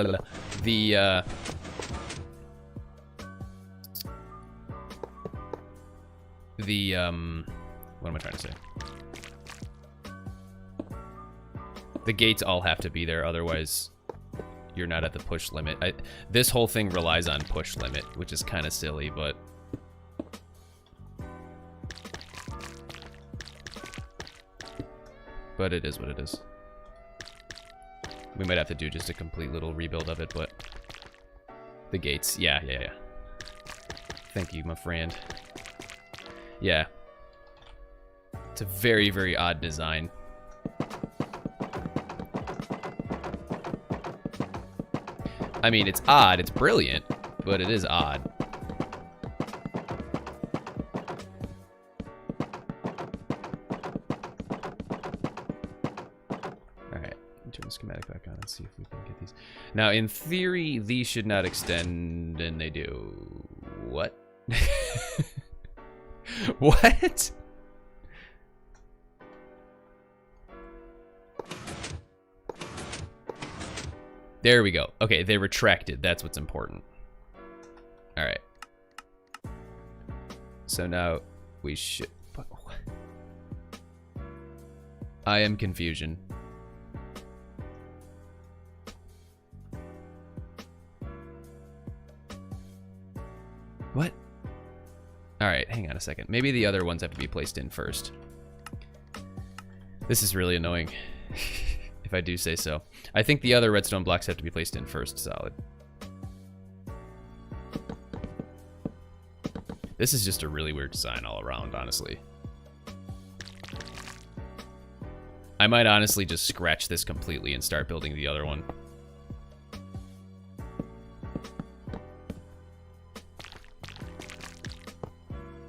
I trying to say? The gates all have to be there, otherwise you're not at the push limit. This whole thing relies on push limit, which is kind of silly, but it is what it is. We might have to do just a complete little rebuild of it, but the gates, yeah. Thank you, my friend. Yeah. It's a very, very odd design. I mean, it's odd, it's brilliant, but it is odd. Schematic back on and see if we can get these. Now, in theory, these should not extend, and they do. What? What? There we go. Okay, they retracted. That's what's important. All right. So now we should... I am confusion. What? Alright, hang on a second. Maybe the other ones have to be placed in first. This is really annoying, if I do say so. I think the other redstone blocks have to be placed in first, solid. This is just a really weird design all around, honestly. I might honestly just scratch this completely and start building the other one.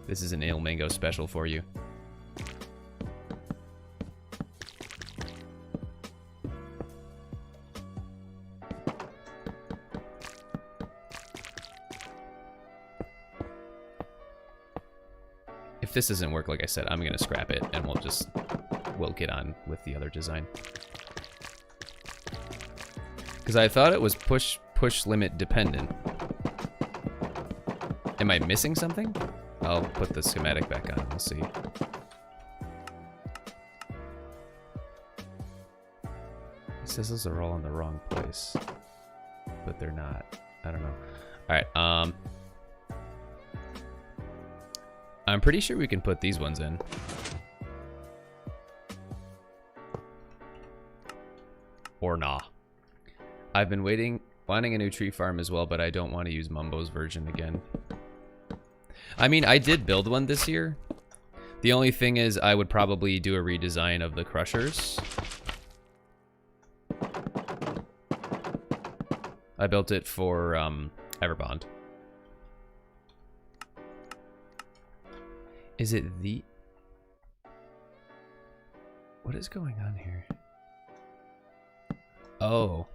This is an Ale Mango special for you. If this doesn't work, like I said, I'm gonna scrap it and we'll get on with the other design. Because I thought it was push limit dependent. Am I missing something? I'll put the schematic back on, we'll see. It says those are all in the wrong place, but they're not. I don't know. Alright, I'm pretty sure we can put these ones in. Or nah. I've been wanting a new tree farm as well, but I don't want to use Mumbo's version again. I mean, I did build one this year, The only thing is I would probably do a redesign of the crushers. I built it for Everbond. Is it the... What is going on here? Oh.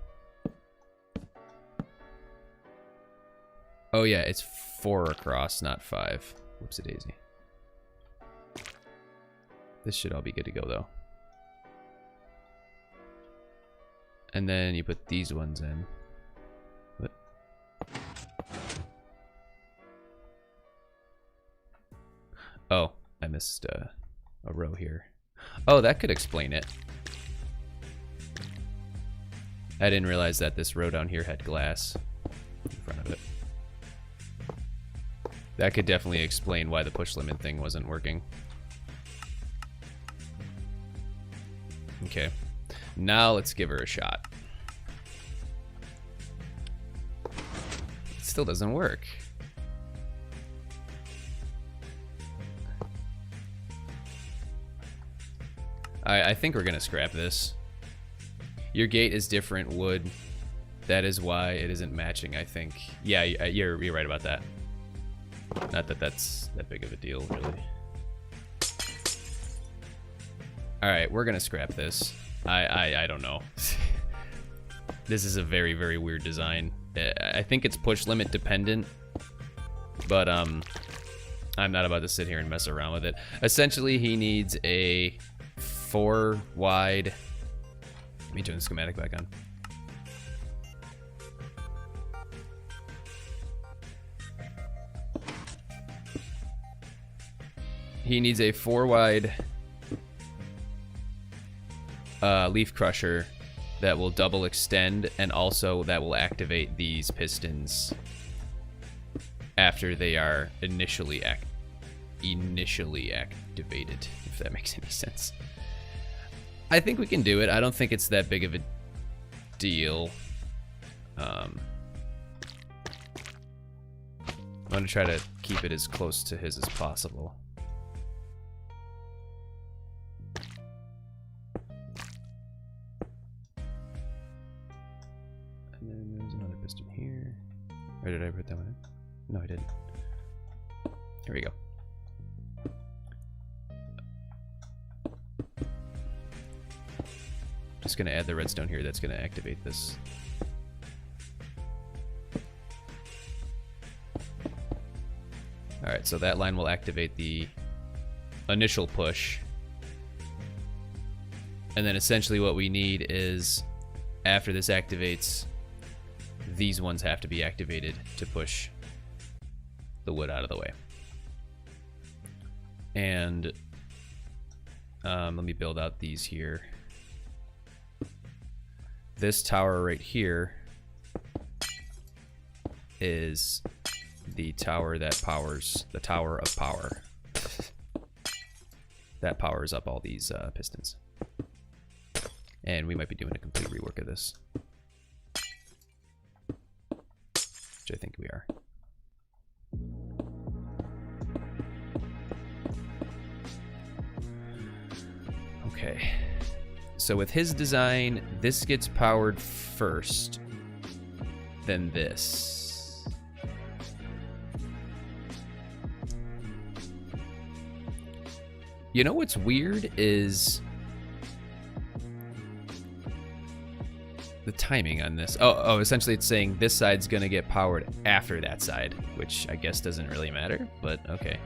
Oh yeah, it's 4 across, not 5. Whoopsie daisy. This should all be good to go though. And then you put these ones in. What? Oh, I missed a row here. Oh, that could explain it. I didn't realize that this row down here had glass in front of it. That could definitely explain why the push limit thing wasn't working. Okay, now let's give her a shot. It still doesn't work. I think we're gonna scrap this. Your gate is different wood. That is why it isn't matching, I think. Yeah, you're right about that. Not that that's that big of a deal, really. Alright, we're gonna scrap this. I don't know. This is a very, very weird design. I think it's push limit dependent, but I'm not about to sit here and mess around with it. Essentially, he needs a 4 wide... Let me turn the schematic back on. He needs a 4 wide leaf crusher that will double extend, and also that will activate these pistons after they are initially activated, if that makes any sense. I think we can do it. I don't think it's that big of a deal. I'm gonna try to keep it as close to his as possible. And then there's another piston here. Or did I put that one in? No, I didn't. Here we go. Just gonna add the redstone here. That's gonna activate this. Alright, so that line will activate the initial push. And then essentially what we need is, after this activates, these ones have to be activated to push the wood out of the way. And let me build out these here. This tower right here is the tower that powers, the tower of power. That powers up all these pistons. And we might be doing a complete rework of this. Which I think we are. Okay. So with his design, this gets powered first, then this. You know what's weird is the timing on this. Oh, essentially it's saying this side's gonna get powered after that side, which I guess doesn't really matter, but okay.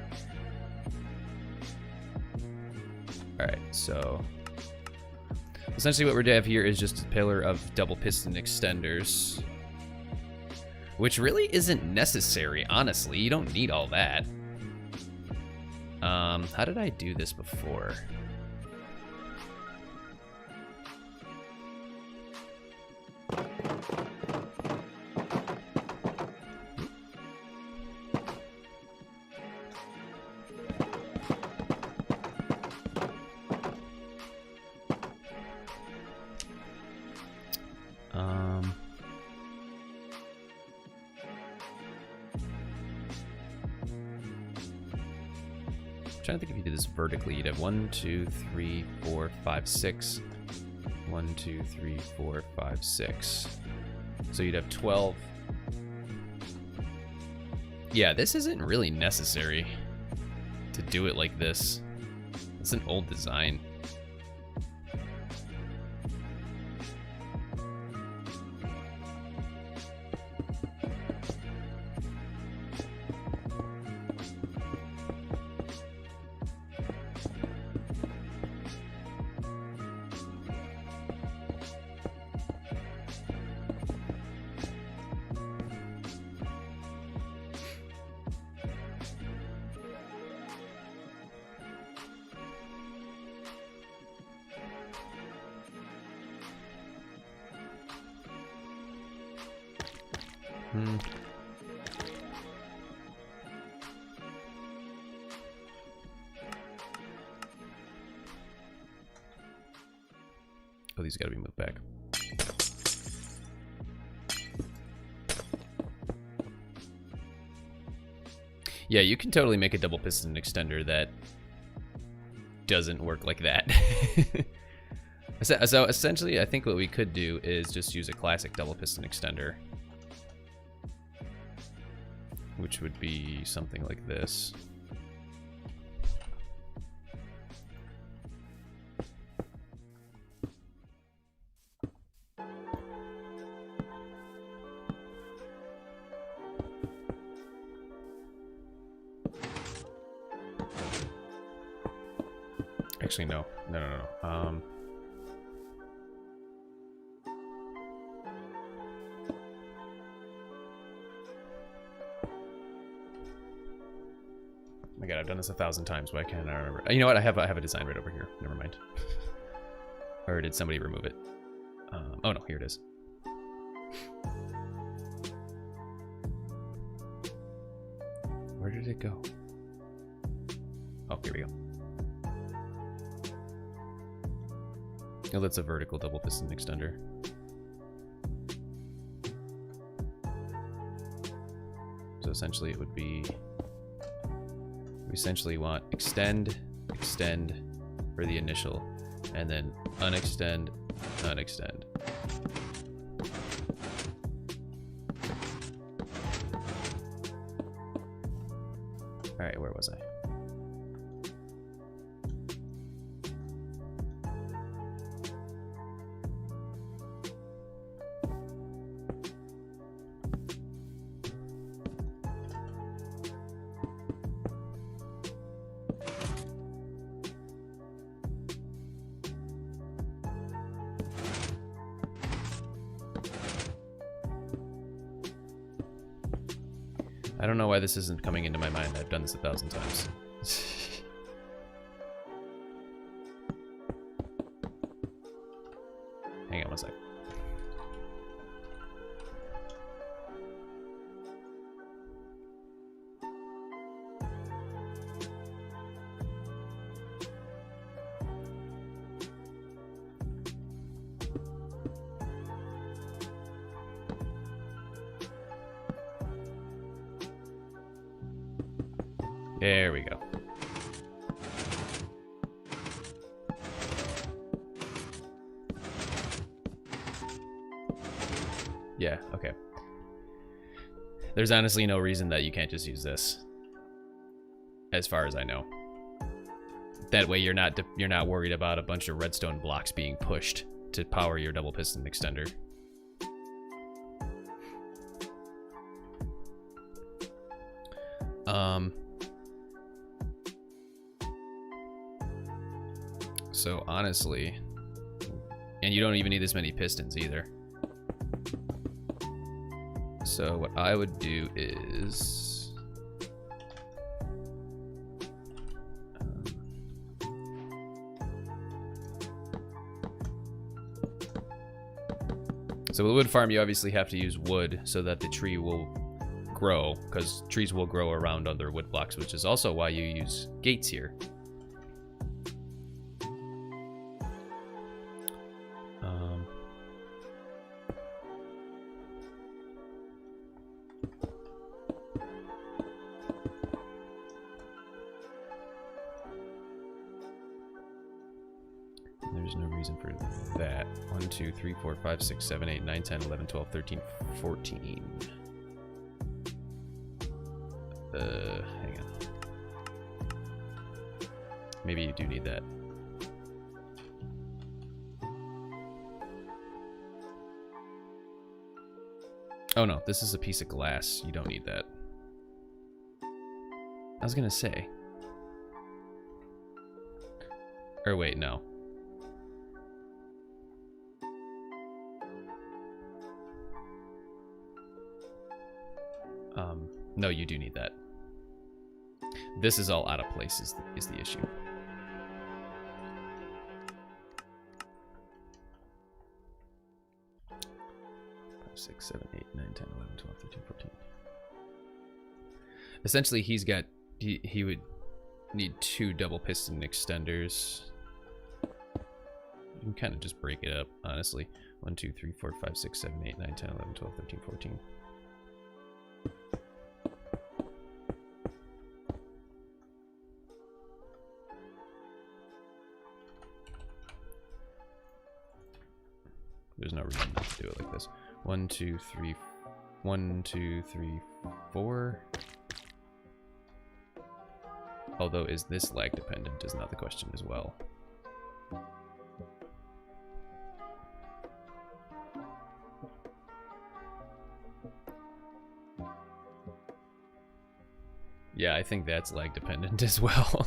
All right, so essentially what we're gonna have here is just a pillar of double piston extenders, which really isn't necessary, honestly. You don't need all that. How did I do this before? trying to think if you did this vertically, you'd have 1, 2, 3, 4, 5, 6. 1, 2, 3, 4, 5, 6. So you'd have 12. Yeah, this isn't really necessary to do it like this. It's an old design. Oh, these gotta be moved back. Yeah, you can totally make a double piston extender that doesn't work like that. So essentially, I think what we could do is just use a classic double piston extender, which would be something like this. Actually, no. Oh my god, I've done this 1,000 times. Why can't I remember? You know what? I have a design right over here. Never mind. Or did somebody remove it? Oh no, here it is. Where did it go? Oh, here we go. Oh, that's a vertical double piston extender. So essentially it would be, we essentially want extend for the initial, and then unextend. All right, where was I? I don't know why this isn't coming into my mind. I've done this 1,000 times. Hang on one sec. There we go. Yeah, okay. There's honestly no reason that you can't just use this, as far as I know. That way you're not worried about a bunch of redstone blocks being pushed to power your double piston extender. So honestly, and you don't even need this many pistons either. So what I would do is so with a wood farm, you obviously have to use wood so that the tree will grow, because trees will grow around other wood blocks, which is also why you use gates here. reason for that. 1, 2, 3, 4, 5, 6, 7, 8, 9, 10, 11, 12, 13, 14. Hang on. Maybe you do need that. Oh no, this is a piece of glass. You don't need that. I was gonna say. Or wait, no. No, you do need that. This is all out of place is the issue. Six, 7, 8, 9, 10, 11, 12, 13, 14. Essentially, he would need 2 double piston extenders. You can kind of just break it up, honestly. 1, 2, 3, 4, 5, 6, 7, 8, 9, 10, 11, 12, 13, 14. There's no reason not to do it like this. 1, 2, 3, 1, 2, 3, 4. Although, is this lag dependent is not the question as well. Yeah, I think that's lag dependent as well.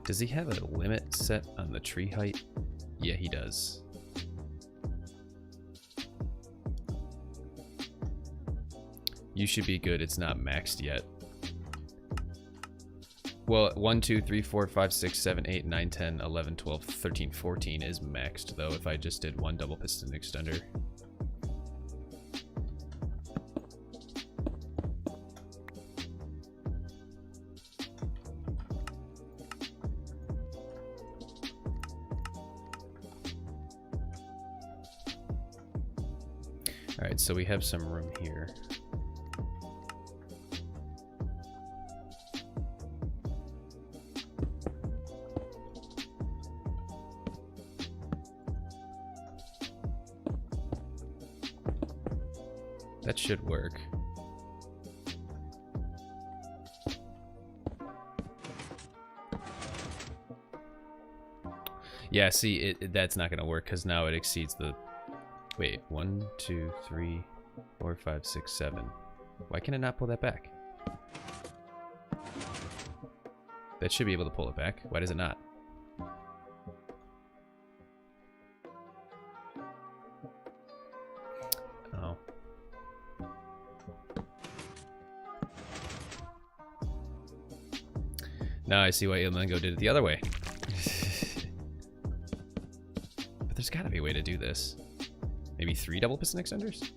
Does he have a limit set on the tree height? Yeah, he does. You should be good. It's not maxed yet. Well, 1, 2, 3, 4, 5, 6, 7, 8, 9, 10, 11, 12, 13, 14 is maxed, though, if I just did 1 double piston extender. Alright, so we have some room here. That should work. Yeah, see, that's not gonna work because now it exceeds the... Wait, 1, 2, 3, 4, 5, 6, 7. Why can I not pull that back? That should be able to pull it back. Why does it not? Oh. Now I see why Ilmango did it the other way. But there's gotta be a way to do this. Maybe 3 double piston extenders?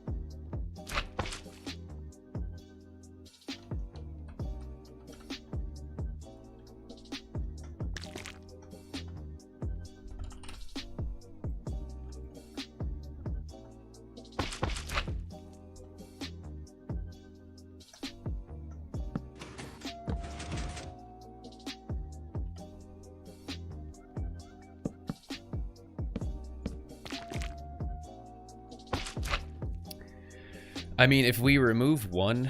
I mean, if we remove 1,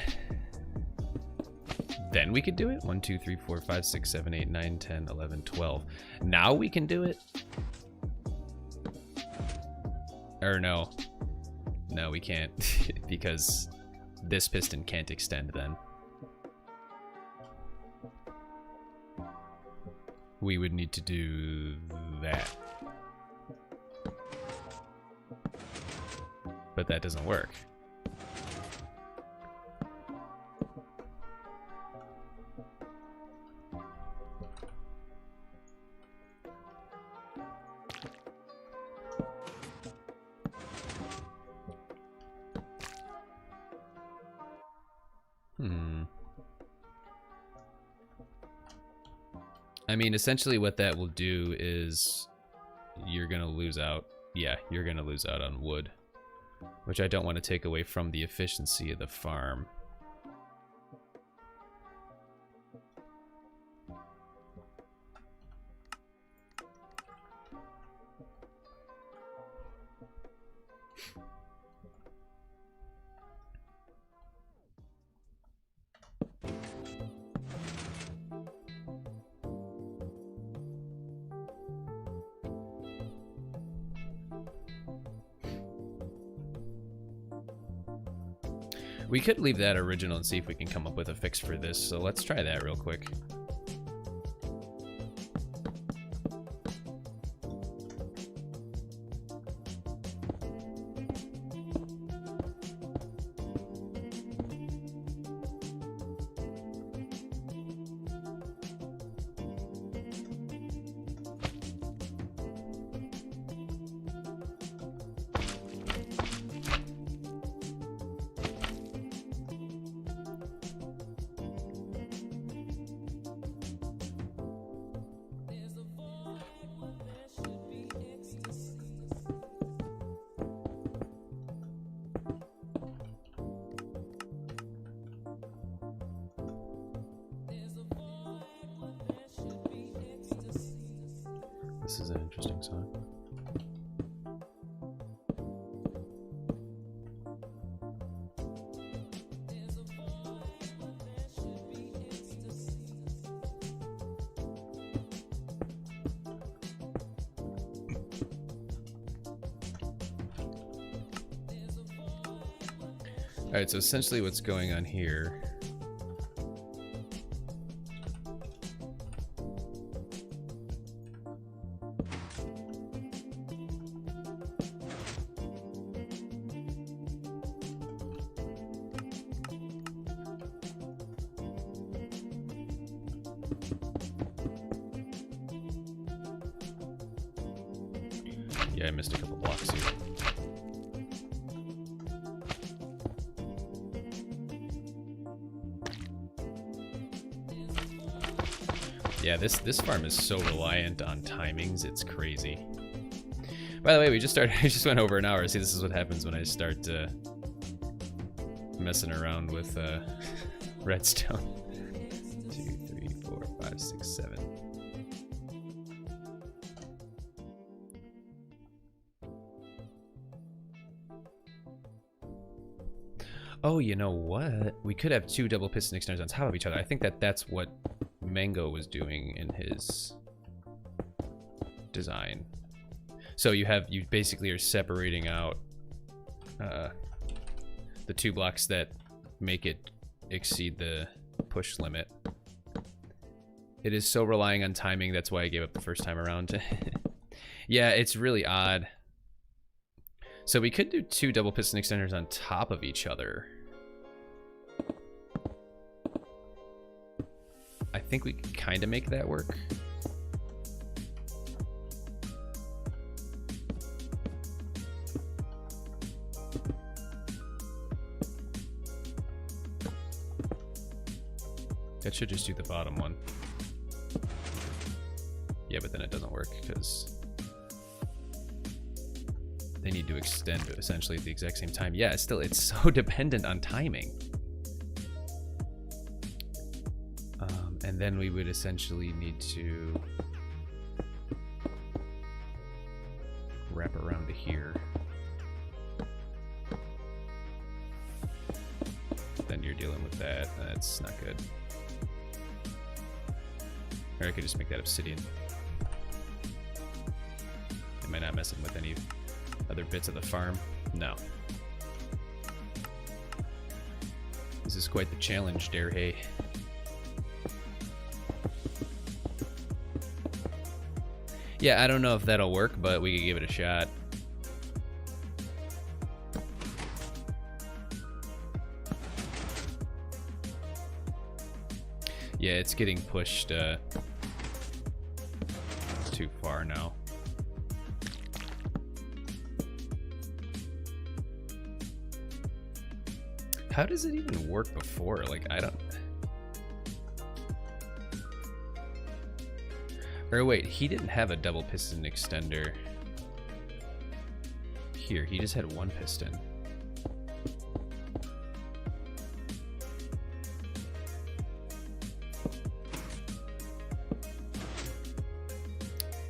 then we could do it. 1, 2, 3, 4, 5, 6, 7, 8, 9, 10, 11, 12. Now we can do it? Or no. No, we can't. Because this piston can't extend then. We would need to do that. But that doesn't work. I mean, essentially what that will do is you're going to lose out. Yeah, you're going to lose out on wood, which I don't want to take away from the efficiency of the farm. We could leave that original and see if we can come up with a fix for this, so let's try that real quick. This is an interesting song. Alright, so essentially what's going on here. Yeah, I missed a couple blocks here. Yeah, this farm is so reliant on timings, it's crazy. By the way, we just went over an hour. See, this is what happens when I start messing around with Redstone. 2, 3, 4, 5, 6, 7. Oh, you know what? We could have 2 double piston extenders on top of each other. I think that's what Mango was doing in his design. So you basically are separating out the 2 blocks that make it exceed the push limit. It is so relying on timing, that's why I gave up the first time around. Yeah, it's really odd. So we could do 2 double piston extenders on top of each other. I think we can kind of make that work. That should just do the bottom one. Yeah, but then it doesn't work because they need to extend essentially at the exact same time. Yeah, still, it's so dependent on timing. And then we would essentially need to wrap around to here. Then you're dealing with that. That's not good. Or I could just make that obsidian. Am I not messing with any other bits of the farm? No. This is quite the challenge, dare hey. Yeah, I don't know if that'll work, but we could give it a shot. Yeah, it's getting pushed too far now. How does it even work before? Like, I don't... Or wait, he didn't have a double piston extender. Here, he just had 1 piston.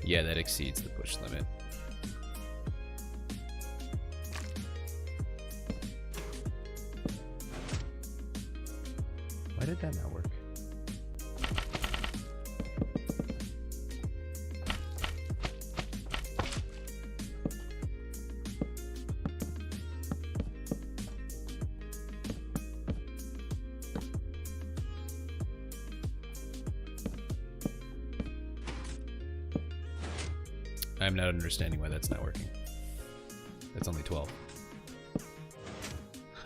Yeah, that exceeds the push limit. Why did that not work? I'm not understanding why that's not working. That's only 12.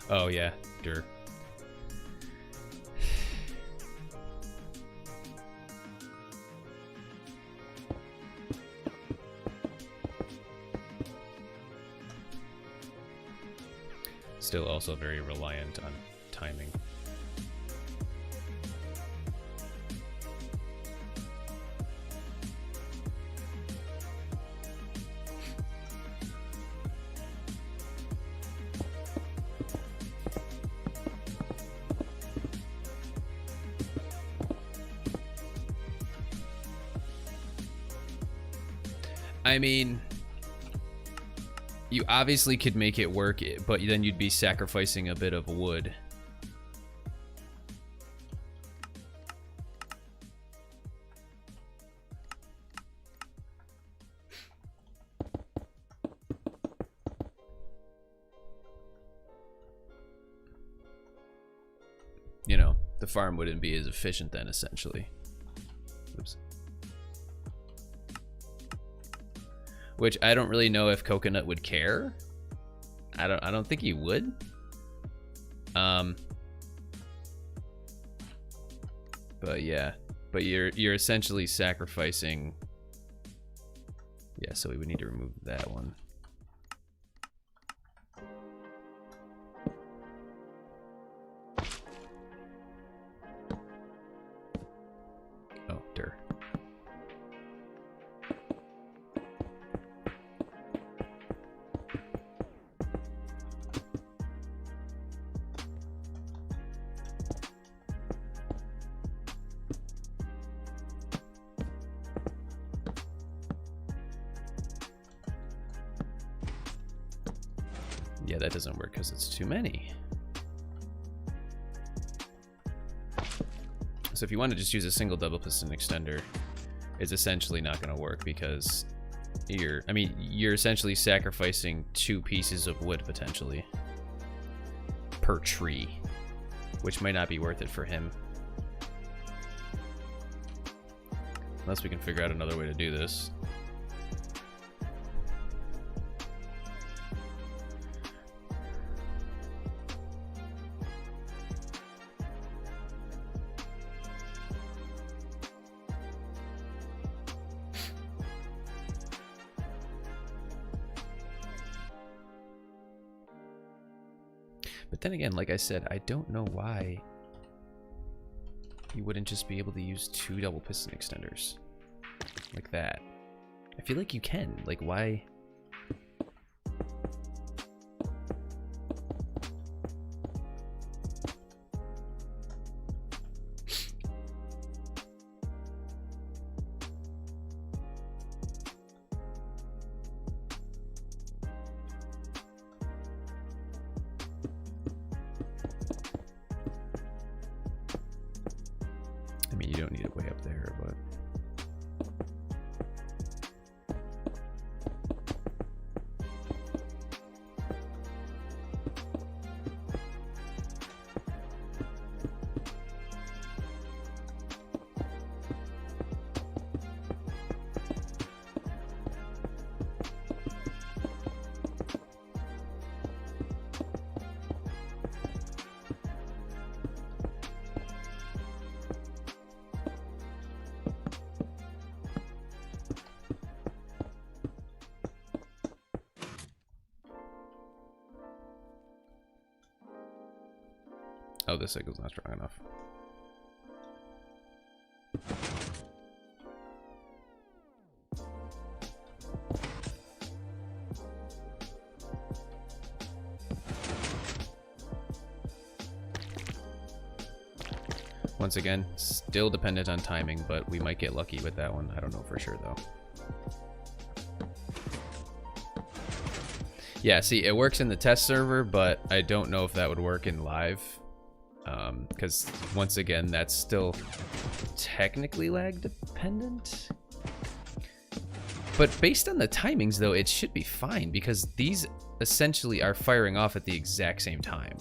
Oh yeah, dirt. Still also very reliant on timing. I mean, you obviously could make it work, but then you'd be sacrificing a bit of wood. You know, the farm wouldn't be as efficient then, essentially. Oops. Which I don't really know if Coconut would care. I don't think he would. But yeah. But you're essentially sacrificing. Yeah, so we would need to remove that one. Oh, dirt. Yeah, that doesn't work because it's too many. So if you want to just use a single double piston extender, it's essentially not going to work because you're essentially sacrificing 2 pieces of wood potentially per tree, which might not be worth it for him. Unless we can figure out another way to do this. But then again, like I said, I don't know why you wouldn't just be able to use 2 double piston extenders like that. I feel like you can. Like, why? I mean, you don't need it way up there, but... Oh, this cycle's not strong enough. Once again, still dependent on timing, but we might get lucky with that one. I don't know for sure, though. Yeah, see, it works in the test server, but I don't know if that would work in live. because once again, that's still technically lag dependent. But based on the timings, though, it should be fine because these essentially are firing off at the exact same time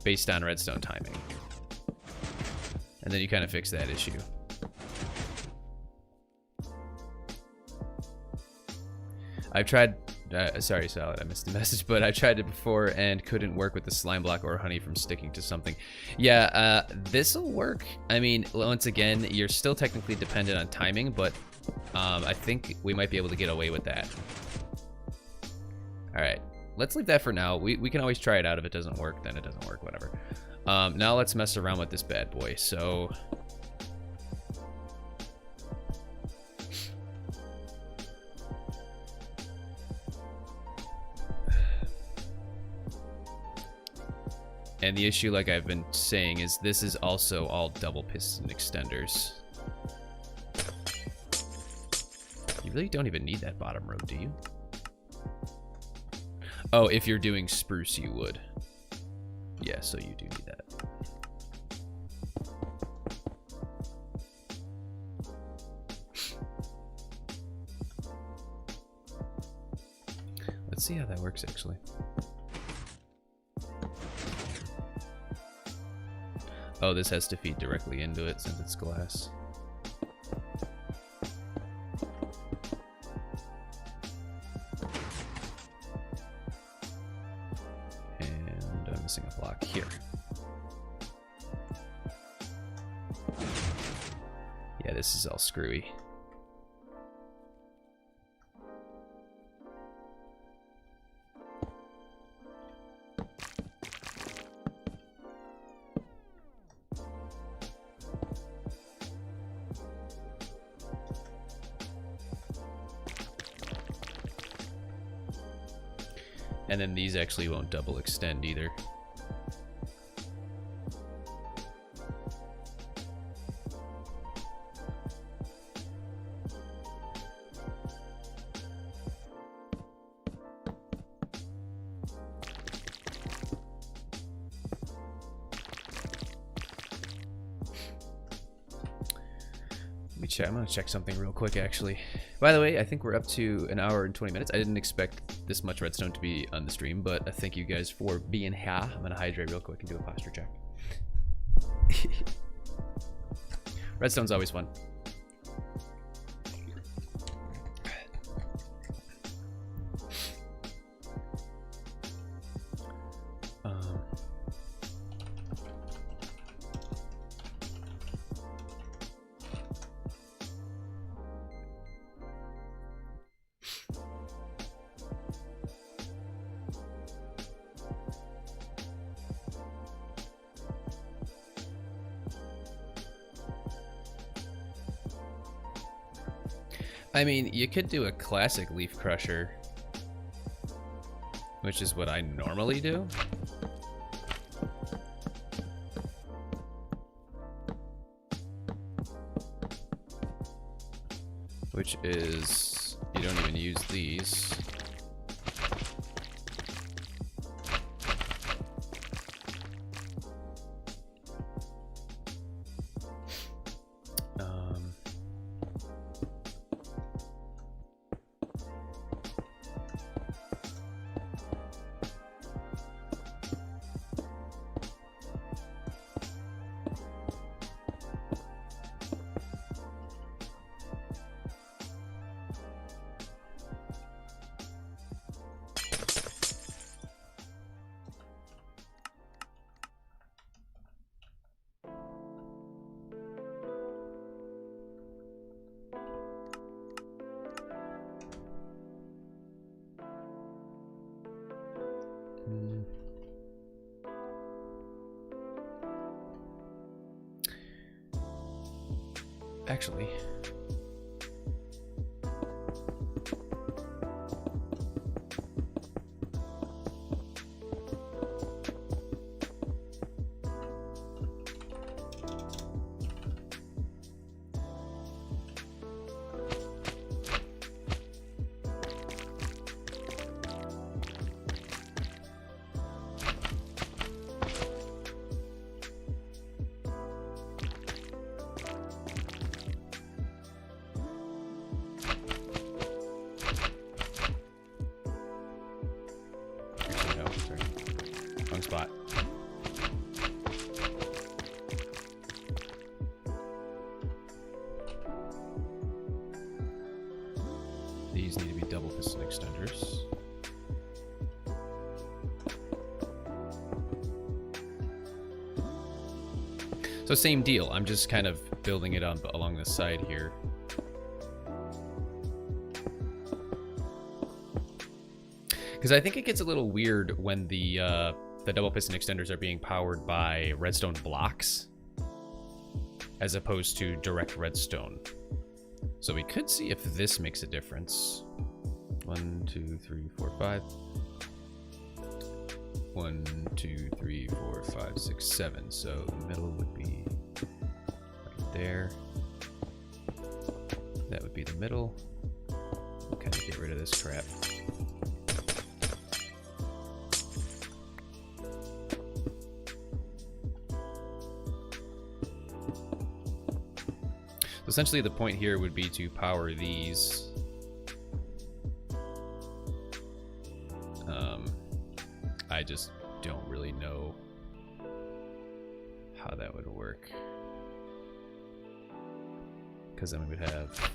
based on redstone timing. And then you kind of fix that issue. I've tried, sorry Salad, I missed the message, but I tried it before and couldn't work with the slime block or honey from sticking to something. Yeah, this'll work. I mean, once again, you're still technically dependent on timing, but I think we might be able to get away with that. All right, let's leave that for now. We can always try it out. If it doesn't work, then it doesn't work, whatever. Now let's mess around with this bad boy. So and the issue, like I've been saying, is this is also all double piston extenders. You really don't even need that bottom row, do you? Oh, if you're doing spruce, you would. Yeah, so you do need that. Let's see how that works, actually. Oh, this has to feed directly into it since it's glass. And I'm missing a block here. Yeah, this is all screwy. And then these actually won't double extend either. I'm gonna check something real quick, actually. By the way, I think we're up to an hour and 20 minutes. I didn't expect this much redstone to be on the stream, but I thank you guys for being here. I'm gonna hydrate real quick and do a posture check. Redstone's always fun. I mean, you could do a classic leaf crusher, which is what I normally do. Which is, you don't even use these. Actually, Wrong spot. These need to be double piston extenders. So same deal. I'm just kind of building it up along the side here. Because I think it gets a little weird when the double piston extenders are being powered by redstone blocks as opposed to direct redstone. So we could see if this makes a difference. 1, 2, 3, 4, 5. 1, 2, 3, 4, 5, 6, 7. So the middle would be right there. That would be the middle. We'll kind of get rid of this crap. Essentially, the point here would be to power these. I just don't really know how that would work. Because then we would have...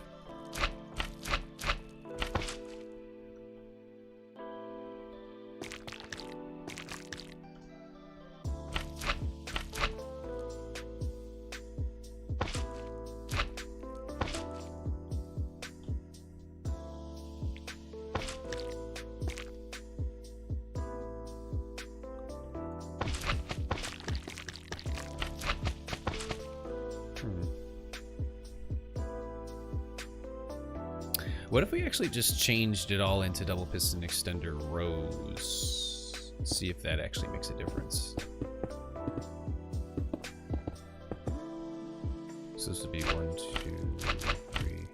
What if we actually just changed it all into double piston extender rows? See if that actually makes a difference. So this would be 1, 2, 3,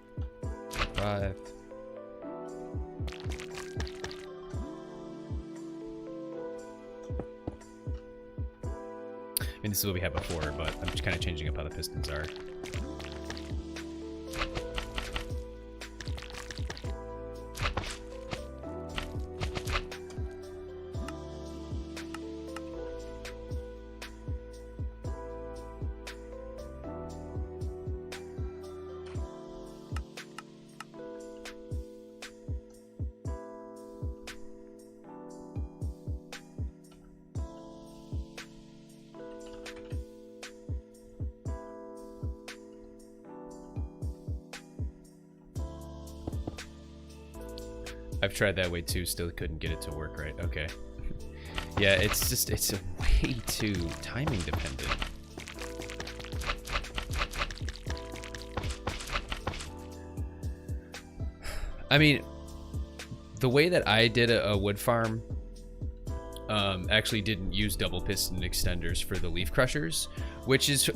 5. I mean, this is what we had before, but I'm just kind of changing up how the pistons are. I've tried that way too, still couldn't get it to work right. Okay. Yeah, it's just, it's way too timing dependent. I mean, the way that I did a wood farm actually didn't use double piston extenders for the leaf crushers, which is,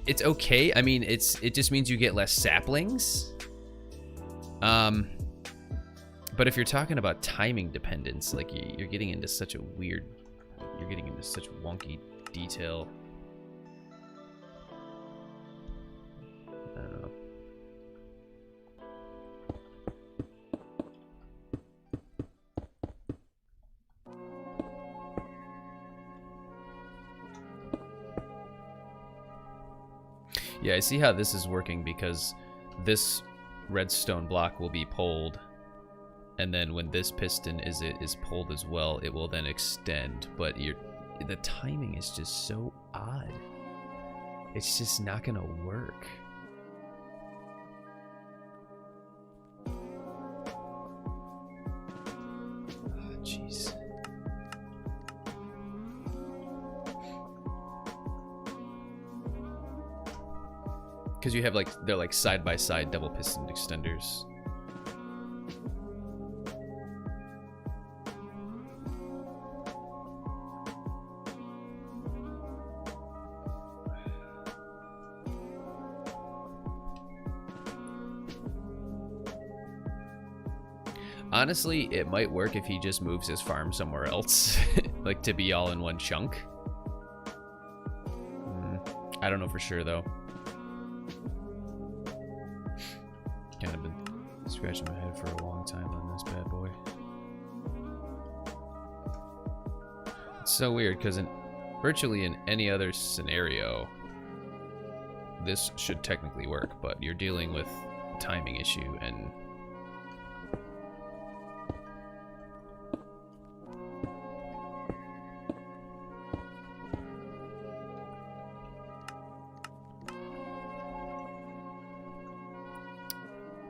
it's okay. I mean, it just means you get less saplings. But if you're talking about timing dependence, like you're getting into such a weird, you're getting into such wonky detail. I don't know. Yeah, I see how this is working because this redstone block will be pulled. And then when this piston is pulled as well, it will then extend. But the timing is just so odd. It's just not gonna work. Jeez. Because you have they're like side by side double piston extenders. Honestly, it might work if he just moves his farm somewhere else, like to be all in one chunk. I don't know for sure though. Kind of been scratching my head for a long time on this bad boy. It's so weird because in virtually in any other scenario, this should technically work, but you're dealing with a timing issue and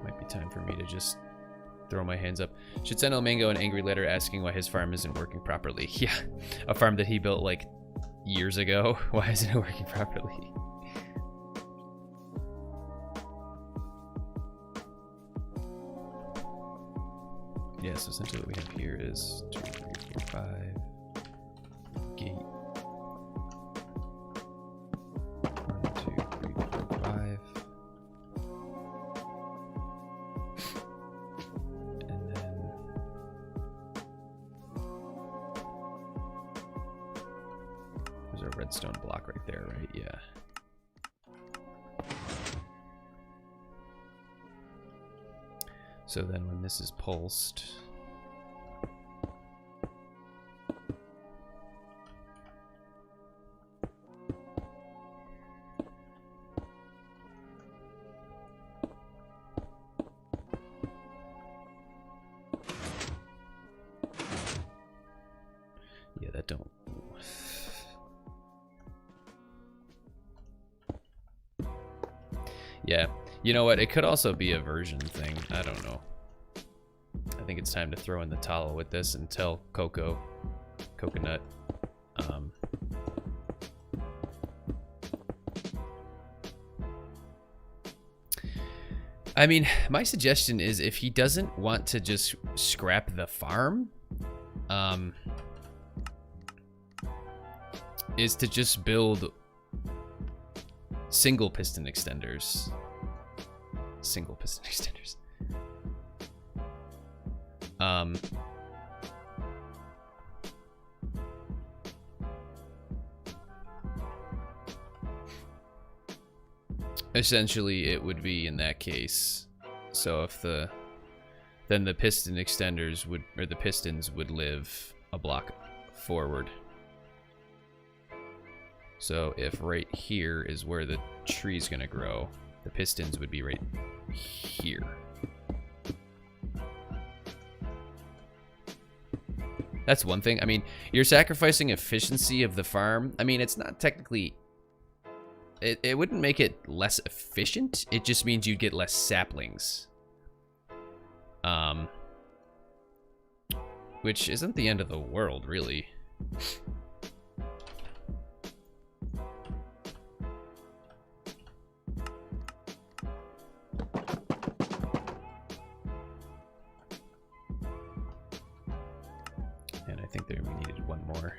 might be time for me to just throw my hands up. Should send El Mango an angry letter asking why his farm isn't working properly. Yeah, a farm that he built like years ago. Why isn't it working properly? Yeah, so essentially what we have here is 2, 3, 4, 5 gate. 1, 2, 3, 4, 5. And then there's a redstone block right there, right? Yeah. So then when this is pulsed, yeah, that don't. Yeah. You know what? It could also be a version thing. I don't know. I think it's time to throw in the towel with this and tell Coconut. I mean, my suggestion is if he doesn't want to just scrap the farm, is to just build single piston extenders. Single piston extenders. Essentially it would be in that case. So if then the piston extenders would, or the pistons would live a block forward. So if right here is where the tree's gonna grow, the pistons would be right here. That's one thing. I mean, you're sacrificing efficiency of the farm. I mean, it's not technically... It wouldn't make it less efficient. It just means you'd get less saplings. Which isn't the end of the world, really. And I think there we needed one more.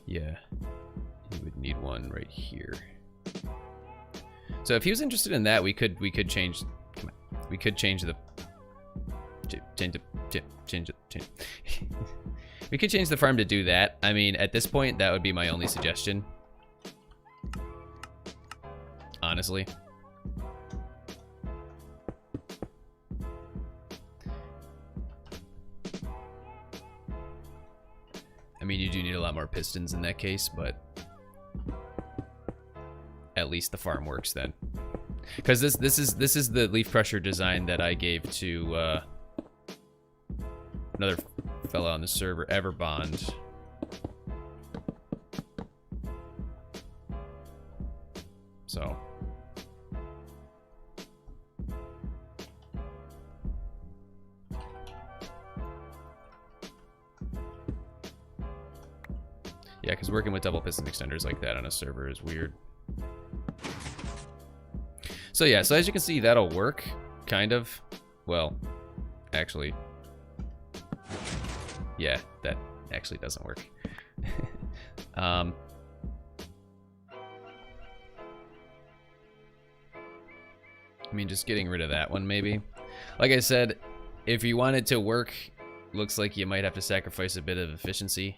Yeah. You would need one right here. So if he was interested in that, we could change. Come on, we could change the. Change it. We could change the farm to do that. I mean, at this point, that would be my only suggestion. Honestly. I mean, you do need a lot more pistons in that case, but at least the farm works then. Because this is the leaf crusher design that I gave to another fellow on the server, Everbond. So yeah, because working with double piston extenders like that on a server is weird. So yeah, so as you can see, that'll work, kind of. Well, actually, yeah, that actually doesn't work. I mean, just getting rid of that one, maybe. Like I said, if you want it to work, looks like you might have to sacrifice a bit of efficiency.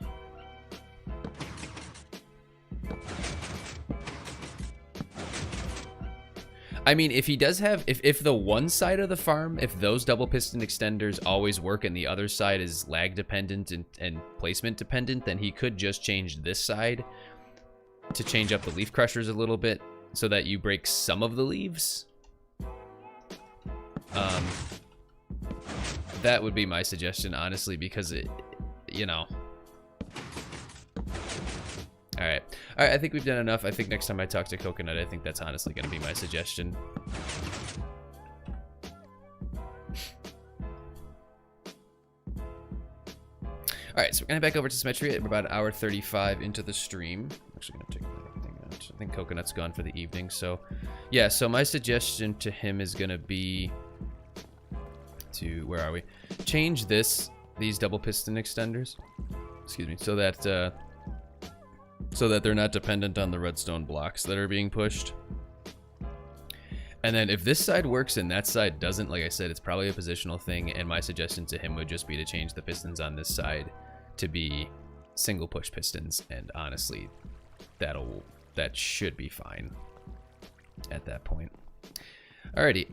I mean, if he does have, if the one side of the farm, if those double piston extenders always work and the other side is lag dependent and placement dependent, then he could just change this side to change up the leaf crushers a little bit so that you break some of the leaves. That would be my suggestion, honestly, because it, you know. All right, I think we've done enough. I think next time I talk to Coconut, I think that's honestly going to be my suggestion. All right, so we're going to back over to Symmetria. We're about an hour 35 into the stream. I'm actually going to take everything out. I think Coconut's gone for the evening. So, yeah, so my suggestion to him is going to be to, where are we? Change these double piston extenders, excuse me, so that they're not dependent on the redstone blocks that are being pushed. And then if this side works and that side doesn't, like I said, it's probably a positional thing, and my suggestion to him would just be to change the pistons on this side to be single push pistons, and honestly, that should be fine at that point. Alrighty,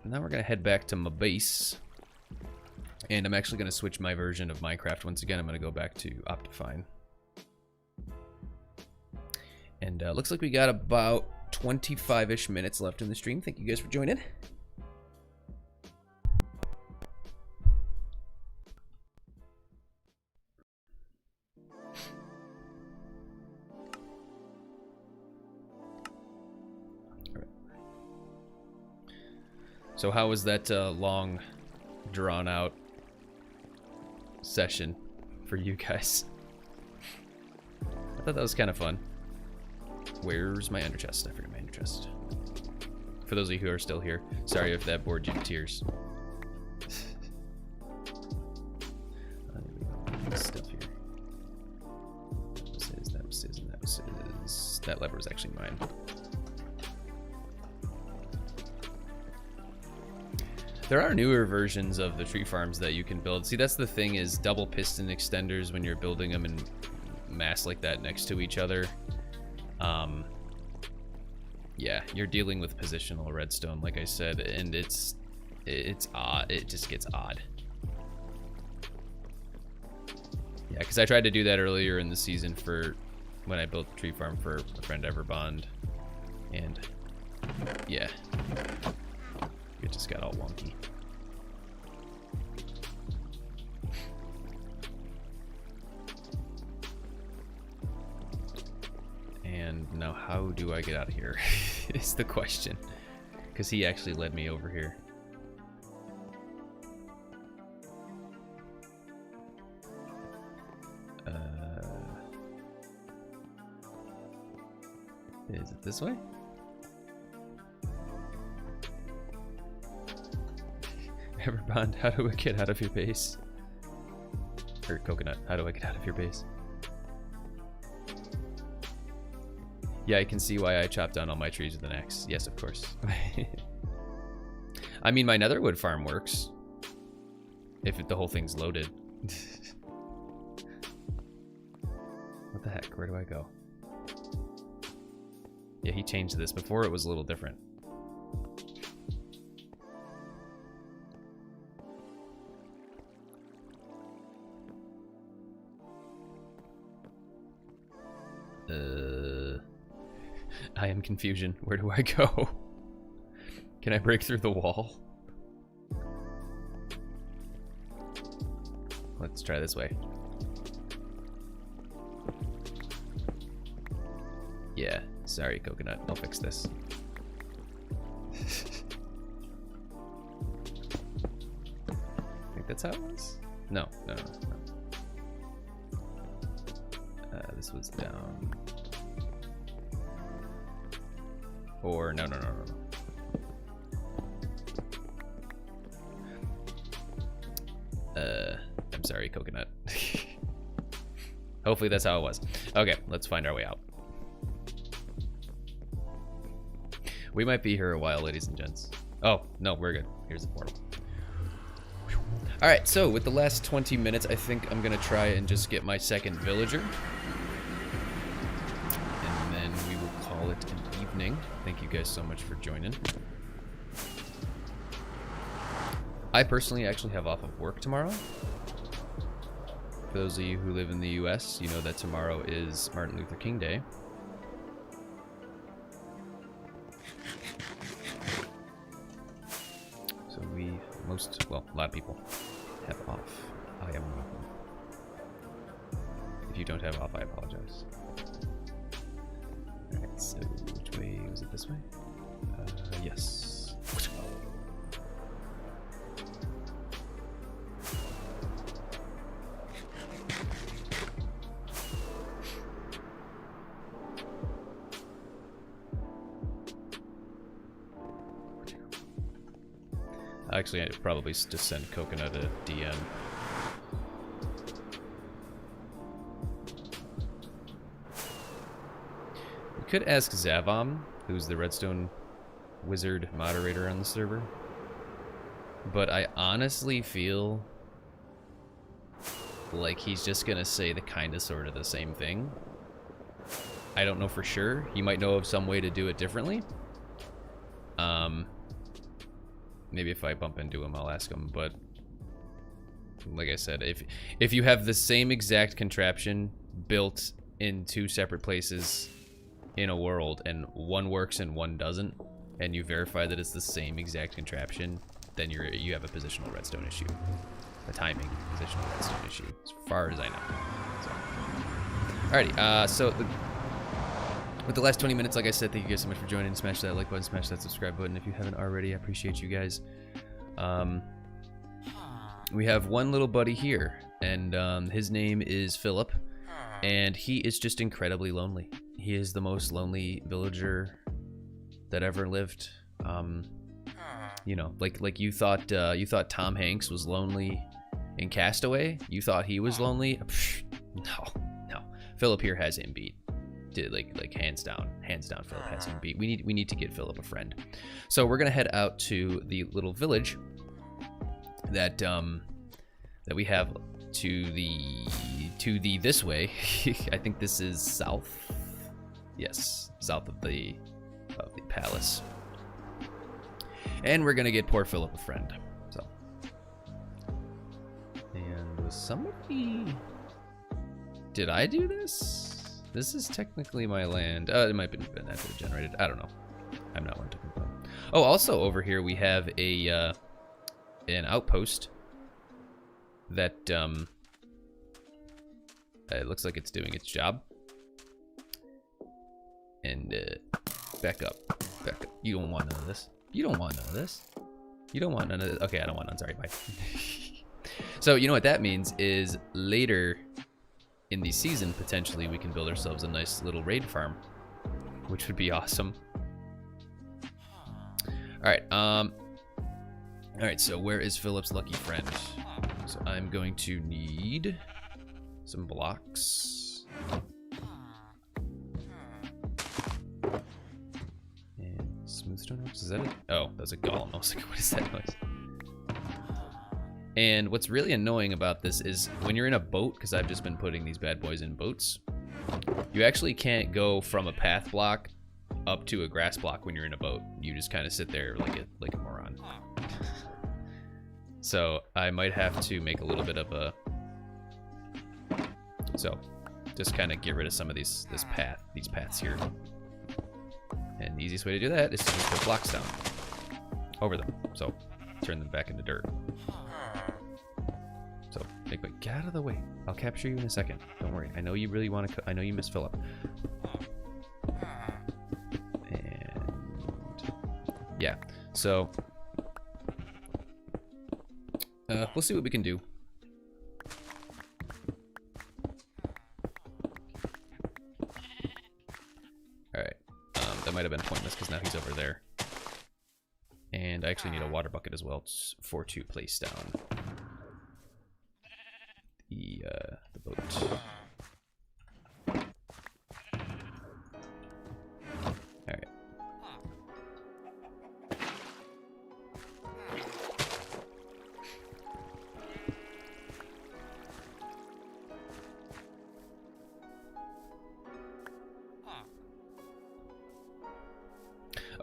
now we're gonna head back to my base. And I'm actually going to switch my version of Minecraft. Once again, I'm going to go back to Optifine. And looks like we got about 25-ish minutes left in the stream. Thank you guys for joining. All right. So how was that long, drawn-out session for you guys? I thought that was kind of fun. Where's my ender chest? I forgot my ender chest. For those of you who are still here, sorry if that bored you to tears. Stuff here. That lever was actually mine. There are newer versions of the tree farms that you can build. See, that's the thing, is double piston extenders when you're building them in mass like that next to each other. Yeah, you're dealing with positional redstone, like I said, and it's odd. It just gets odd. Yeah, because I tried to do that earlier in the season for when I built the tree farm for a friend Everbond, and yeah. It just got all wonky. And now how do I get out of here is the question. Because he actually led me over here. Is it this way? Everbond, how do I get out of your base? Or Coconut, how do I get out of your base? Yeah, I can see why I chopped down all my trees with an axe. Yes, of course. I mean, my netherwood farm works. If the whole thing's loaded. What the heck? Where do I go? Yeah, he changed this. Before it was a little different. I am confusion. Where do I go? Can I break through the wall? Let's try this way. Yeah, sorry, Coconut. I'll fix this. I think that's how it was? No. This was down. Or no. I'm sorry, Coconut. Hopefully that's how it was. Okay, let's find our way out. We might be here a while, ladies and gents. Oh, no, we're good. Here's the portal. Alright, so with the last 20 minutes, I think I'm going to try and just get my second villager. And then we will call it an evening. evening. Thank you guys so much for joining. I personally actually have off of work tomorrow. For those of you who live in the US, you know that tomorrow is Martin Luther King Day. So well, a lot of people have off. I am one of them. If you don't have off, I apologize. Alright, so which way? Was it this way? Yes. Actually, I'd probably just send Coconut a DM. We could ask Zavom, who's the Redstone wizard moderator on the server. But I honestly feel like he's just gonna say the kind of sort of the same thing. I don't know for sure. He might know of some way to do it differently. Maybe if I bump into him, I'll ask him. But like I said, if you have the same exact contraption built in two separate places in a world, and one works and one doesn't, and you verify that it's the same exact contraption, then you have a positional redstone issue, a timing positional redstone issue, as far as I know. So. Alrighty, so with the last 20 minutes, like I said, thank you guys so much for joining. Smash that like button, smash that subscribe button if you haven't already. I appreciate you guys. We have one little buddy here, and his name is Philip, and he is just incredibly lonely. He is the most lonely villager that ever lived. You know, like you thought Tom Hanks was lonely in Castaway. You thought he was lonely. No. Philip here has him beat. Like hands down Philip has him beat. We need to get Philip a friend. So we're gonna head out to the little village that that we have to the this way. I think this is south. Yes, south of the palace. And we're gonna get poor Philip a friend. So, and was somebody? Did I do this? This is technically my land. It might have been that generated. I don't know. I'm not one to complain. Oh, also over here we have a an outpost that it looks like it's doing its job. And back up. You don't want none of this. You don't want none of this. You don't want none of this. Okay, I don't want none. Sorry, bye. So you know what that means is later in the season, potentially, we can build ourselves a nice little raid farm, which would be awesome. Alright, alright, so where is Philip's lucky friend? So I'm going to need some blocks. And smooth stone ropes, is that it? Oh, that was a golem. I was like, what is that noise? And what's really annoying about this is when you're in a boat, because I've just been putting these bad boys in boats, you actually can't go from a path block up to a grass block when you're in a boat. You just kind of sit there like a moron. So I might have to make a little bit of a... So just kind of get rid of some of these paths here. And the easiest way to do that is to just put blocks down over them. So turn them back into dirt. So, get out of the way. I'll capture you in a second. Don't worry. I know you really want to. I know you miss Philip. And yeah. So we'll see what we can do. All right. That might have been pointless because now he's over there. And I actually need a water bucket as well for to place down the boat. Alright.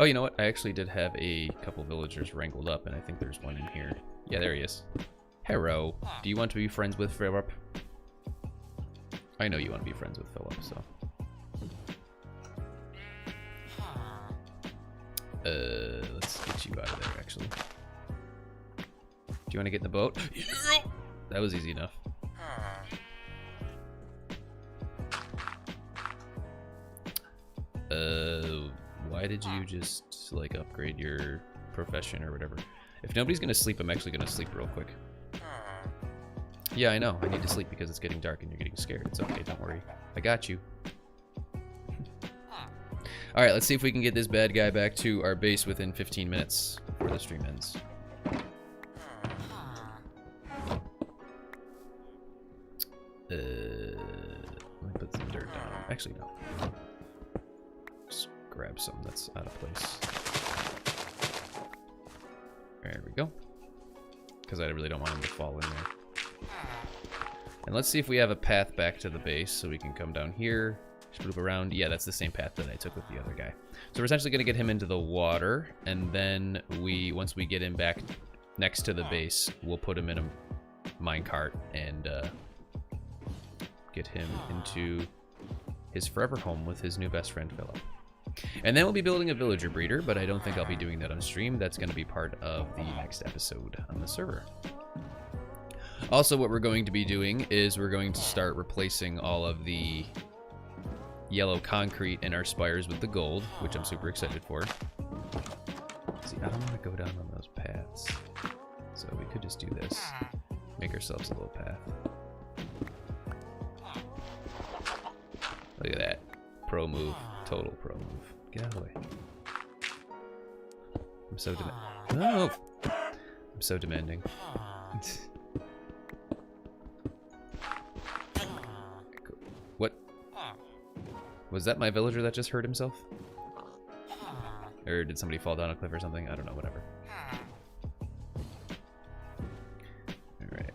Oh, you know what? I actually did have a couple villagers wrangled up, and I think there's one in here. Yeah, there he is. Hello. Do you want to be friends with Philip? I know you want to be friends with Philip, so. Let's get you out of there, actually. Do you want to get in the boat? Yeah! That was easy enough. Why did you just, like, upgrade your profession or whatever? If nobody's gonna sleep, I'm actually gonna sleep real quick. Yeah, I know. I need to sleep because it's getting dark and you're getting scared. It's okay, don't worry. I got you. Alright, let's see if we can get this bad guy back to our base within 15 minutes before the stream ends. Let me put some dirt down. Actually, no. Just grab something that's out of place. There we go. Because I really don't want him to fall in there. And let's see if we have a path back to the base so we can come down here. Just move around. Yeah, that's the same path that I took with the other guy. So we're essentially going to get him into the water, and then once we get him back next to the base, we'll put him in a minecart and get him into his forever home with his new best friend, Philip. And then we'll be building a villager breeder, but I don't think I'll be doing that on stream. That's going to be part of the next episode on the server. Also, what we're going to be doing is we're going to start replacing all of the yellow concrete in our spires with the gold, which I'm super excited for. See, I don't want to go down on those paths, so we could just do this. Make ourselves a little path. Look at that. Pro move. Total pro move. Get out of the way. I'm so I'm so demanding. What? Was that my villager that just hurt himself? Or did somebody fall down a cliff or something? I don't know, whatever. Alright.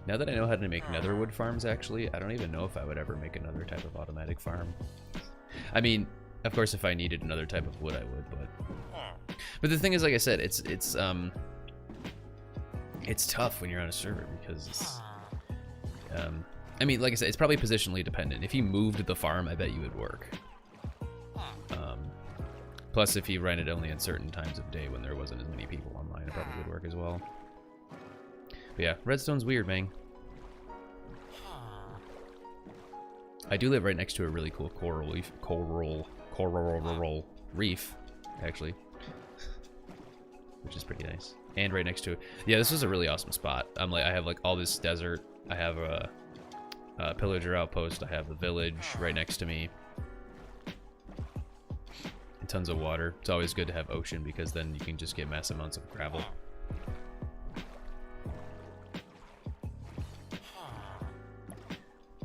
Now that I know how to make netherwood farms, actually, I don't even know if I would ever make another type of automatic farm. I mean, of course, if I needed another type of wood, I would, but the thing is, like I said, it's tough when you're on a server because it's, I mean, like I said, it's probably positionally dependent. If you moved the farm, I bet you would work. Plus, if you ran it only at certain times of day when there wasn't as many people online, it probably would work as well. But yeah, Redstone's weird, man. I do live right next to a really cool coral reef, actually, which is pretty nice. And right next to it, yeah, this is a really awesome spot. I have like all this desert. I have a pillager outpost. I have the village right next to me. And tons of water. It's always good to have ocean because then you can just get massive amounts of gravel.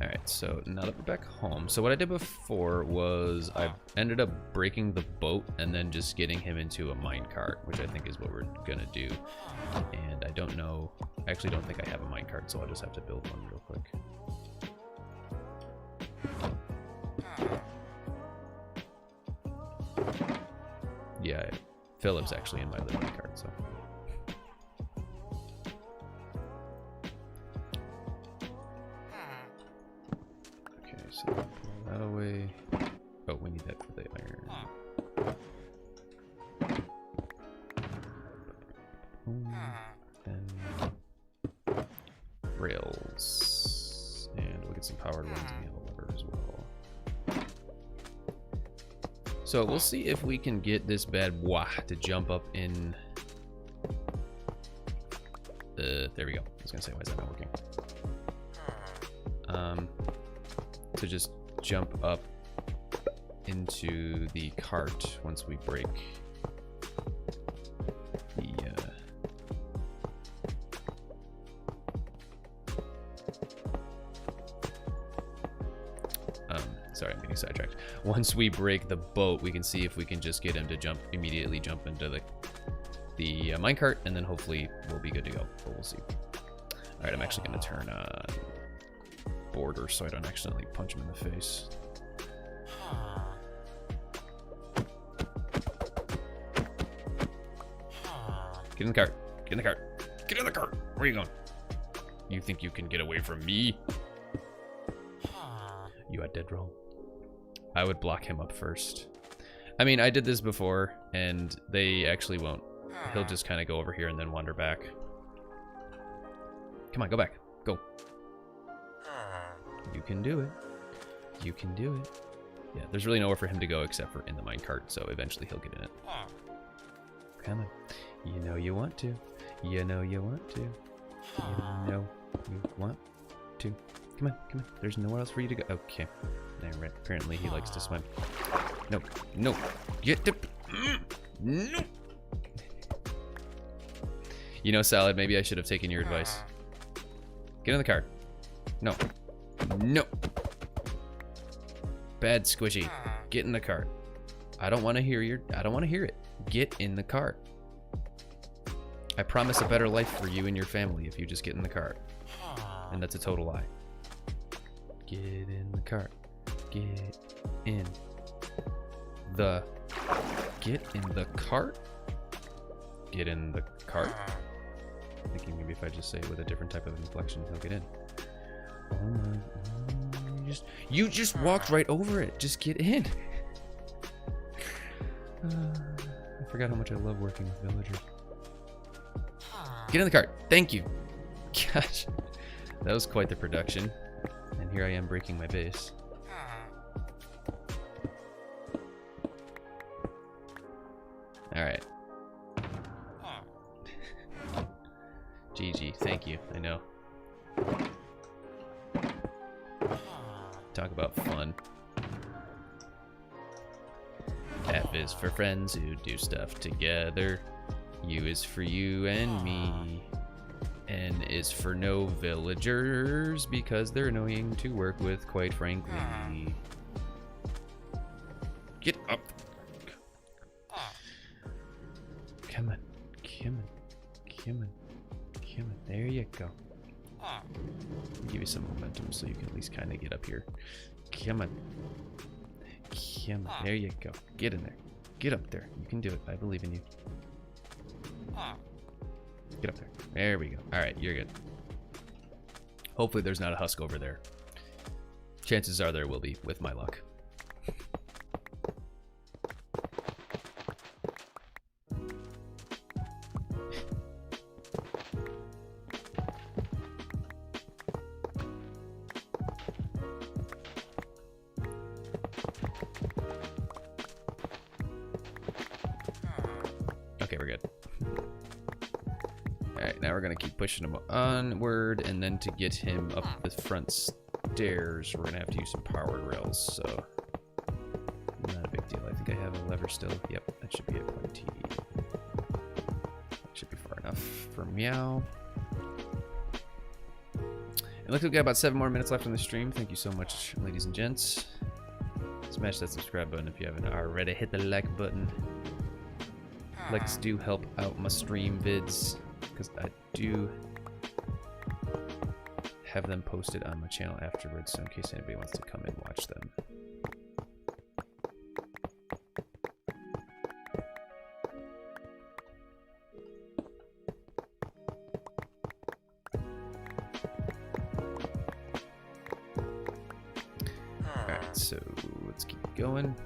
Alright, so now that we're back home, so what I did before was I ended up breaking the boat and then just getting him into a minecart, which I think is what we're gonna do. And I don't know, I actually don't think I have a minecart, so I'll just have to build one real quick. Yeah, Philip's actually in my little minecart, so. So pull that away. Oh, we need that for the iron. And rails. And we'll get some powered ones and we have a lever as well. So we'll see if we can get this bad boy to jump up in. There we go. I was gonna say, why is that not working? To just jump up into the cart once we break the Sorry, I'm getting sidetracked. Once we break the boat, we can see if we can just get him to immediately jump into the minecart, and then hopefully we'll be good to go. But we'll see. All right, I'm actually going to turn on border so I don't accidentally punch him in the face. Get in the cart. Get in the cart. Get in the cart. Where are you going? You think you can get away from me? You are dead wrong. I would block him up first. I mean, I did this before, and they actually won't. He'll just kind of go over here and then wander back. Come on, go back. Go. You can do it. You can do it. Yeah, there's really nowhere for him to go except for in the minecart, so eventually he'll get in it. Come on. You know you want to. You know you want to. You know you want to. Come on, come on. There's nowhere else for you to go. Okay. Right. Apparently he likes to swim. No, no. Get the... No. You know, Salad, maybe I should have taken your advice. Get in the cart. No. No. Bad squishy. Get in the cart. I don't want to hear it. Get in the cart. I promise a better life for you and your family if you just get in the cart. And that's a total lie. Get in the cart. Get in the... Get in the cart? Get in the cart? Thinking maybe if I just say it with a different type of inflection, he'll get in. Oh my... You just walked right over it. Just get in. I forgot how much I love working with villagers. Get in the cart. Thank you. Gosh. That was quite the production. And here I am breaking my base. Alright. GG. Thank you. I know. Talk about fun. F is for friends who do stuff together. U is for you and me. N is for no villagers because they're annoying to work with, quite frankly. Get up. Come on. Come on. Come on. Come on. There you go. Give you some momentum so you can at least kind of get up here. Come on. Come on. There you go. Get in there. Get up there. You can do it. I believe in you. Get up there. There we go. Alright, you're good. Hopefully there's not a husk over there. Chances are there will be, with my luck. Okay, we're good. Alright, now we're gonna keep pushing him onward, and then to get him up the front stairs, we're gonna have to use some powered rails, so not a big deal. I think I have a lever still. Yep, that should be at 20. Should be far enough for meow. It looks like we got about 7 more minutes left on the stream. Thank you so much, ladies and gents. Smash that subscribe button if you haven't already. Hit the like button. Likes do help out my stream vids, because I do have them posted on my channel afterwards, so in case anybody wants to come and watch them. Alright, so let's keep going.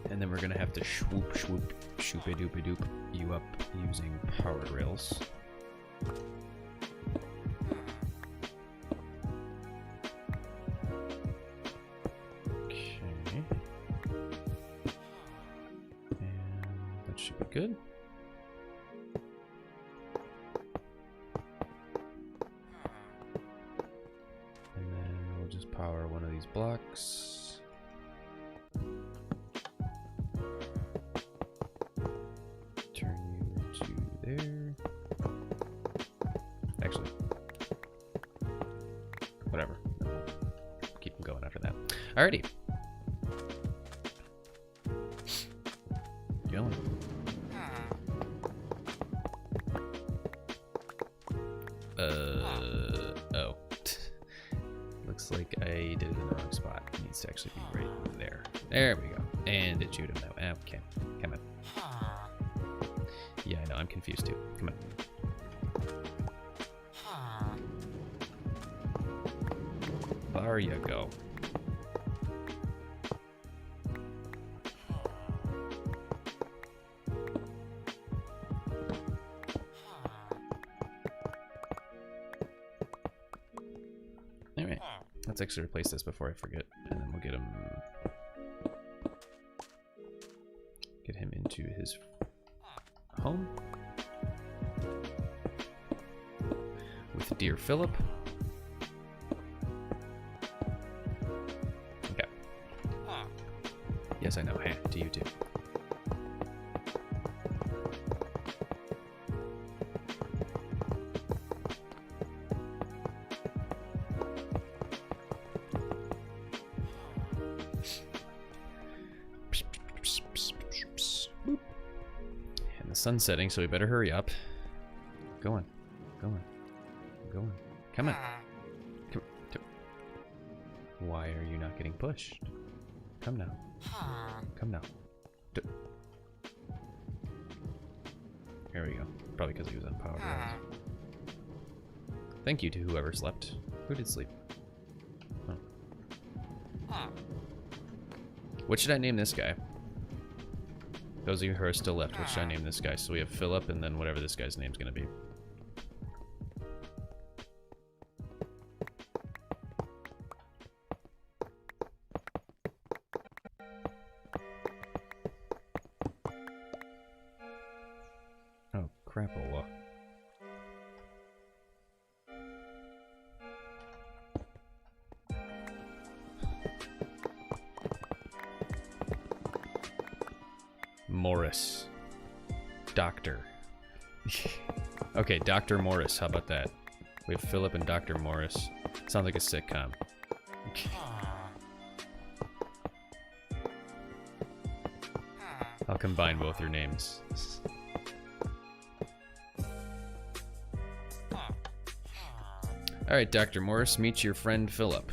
And then we're gonna have to swoop, swoop, shoopy doopy doop you up using powered rails. Okay. And that should be good. And then we'll just power one of these blocks. Whatever. Alrighty. Going. Oh. Looks like I did it in the wrong spot. It needs to actually be right there. There we go. And it shoot him now. Okay. Come on. Yeah, I know. I'm confused too. Come on. There you go. Alright. Let's actually replace this before I forget. And then we'll get him... Get him into his home. With dear Philip. Okay. Yes, I know. Hey, to you too. And the sun's setting, so we better hurry up. Going. Going. Going. Come on. Come on. Why are you not getting pushed? Come now. Come now. There we go. Probably because he was on power. Thank you to whoever slept. Who did sleep? Oh. What should I name this guy? Those of you who are still left, what should I name this guy? So we have Philip and then whatever this guy's name's gonna be. Oh, crapola. Morris. Doctor. Okay, Dr. Morris. How about that? We have Philip and Dr. Morris. Sounds like a sitcom. I'll combine both your names. Alright, Dr. Morris, meet your friend Philip.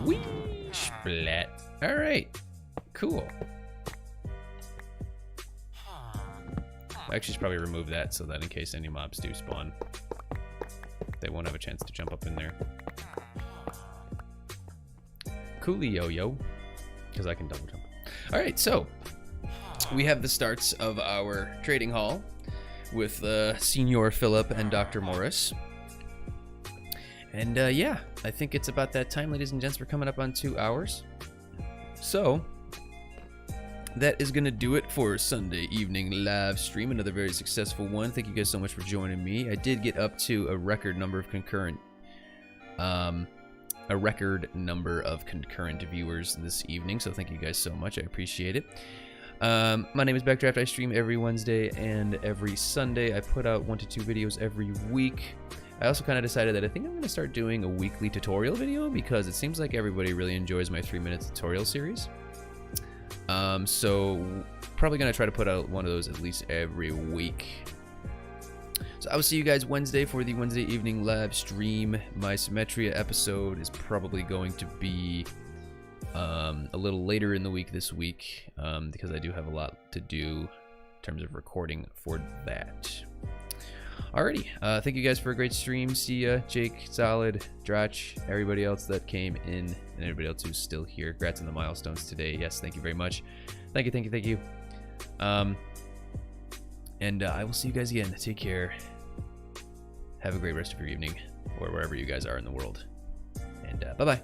Whee! Splat. Alright. Cool. I actually should probably remove that so that in case any mobs do spawn, they won't have a chance to jump up in there. Coolio-yo. Because I can double jump. Alright, so we have the starts of our trading hall with Senior Philip and Dr. Morris. And yeah, I think it's about that time, ladies and gents. We're coming up on 2 hours. So that is going to do it for Sunday evening live stream. Another very successful one. Thank you guys so much for joining me. I did get up to a record number of concurrent viewers this evening, so thank you guys so much. I appreciate it. My name is Backdraft. I stream every Wednesday and every Sunday. I put out 1 to 2 videos every week. I also kind of decided that I think I'm going to start doing a weekly tutorial video because it seems like everybody really enjoys my 3-minute tutorial series. So probably going to try to put out one of those at least every week. So I will see you guys Wednesday for the Wednesday evening live stream. My Symmetria episode is probably going to be a little later in the week this week because I do have a lot to do in terms of recording for that. Alrighty, thank you guys for a great stream. See ya, Jake, Solid, Drach, everybody else that came in, and everybody else who's still here. Congrats on the milestones today. Yes, thank you very much. Thank you, thank you, thank you. And I will see you guys again. Take care. Have a great rest of your evening, or wherever you guys are in the world. And bye-bye.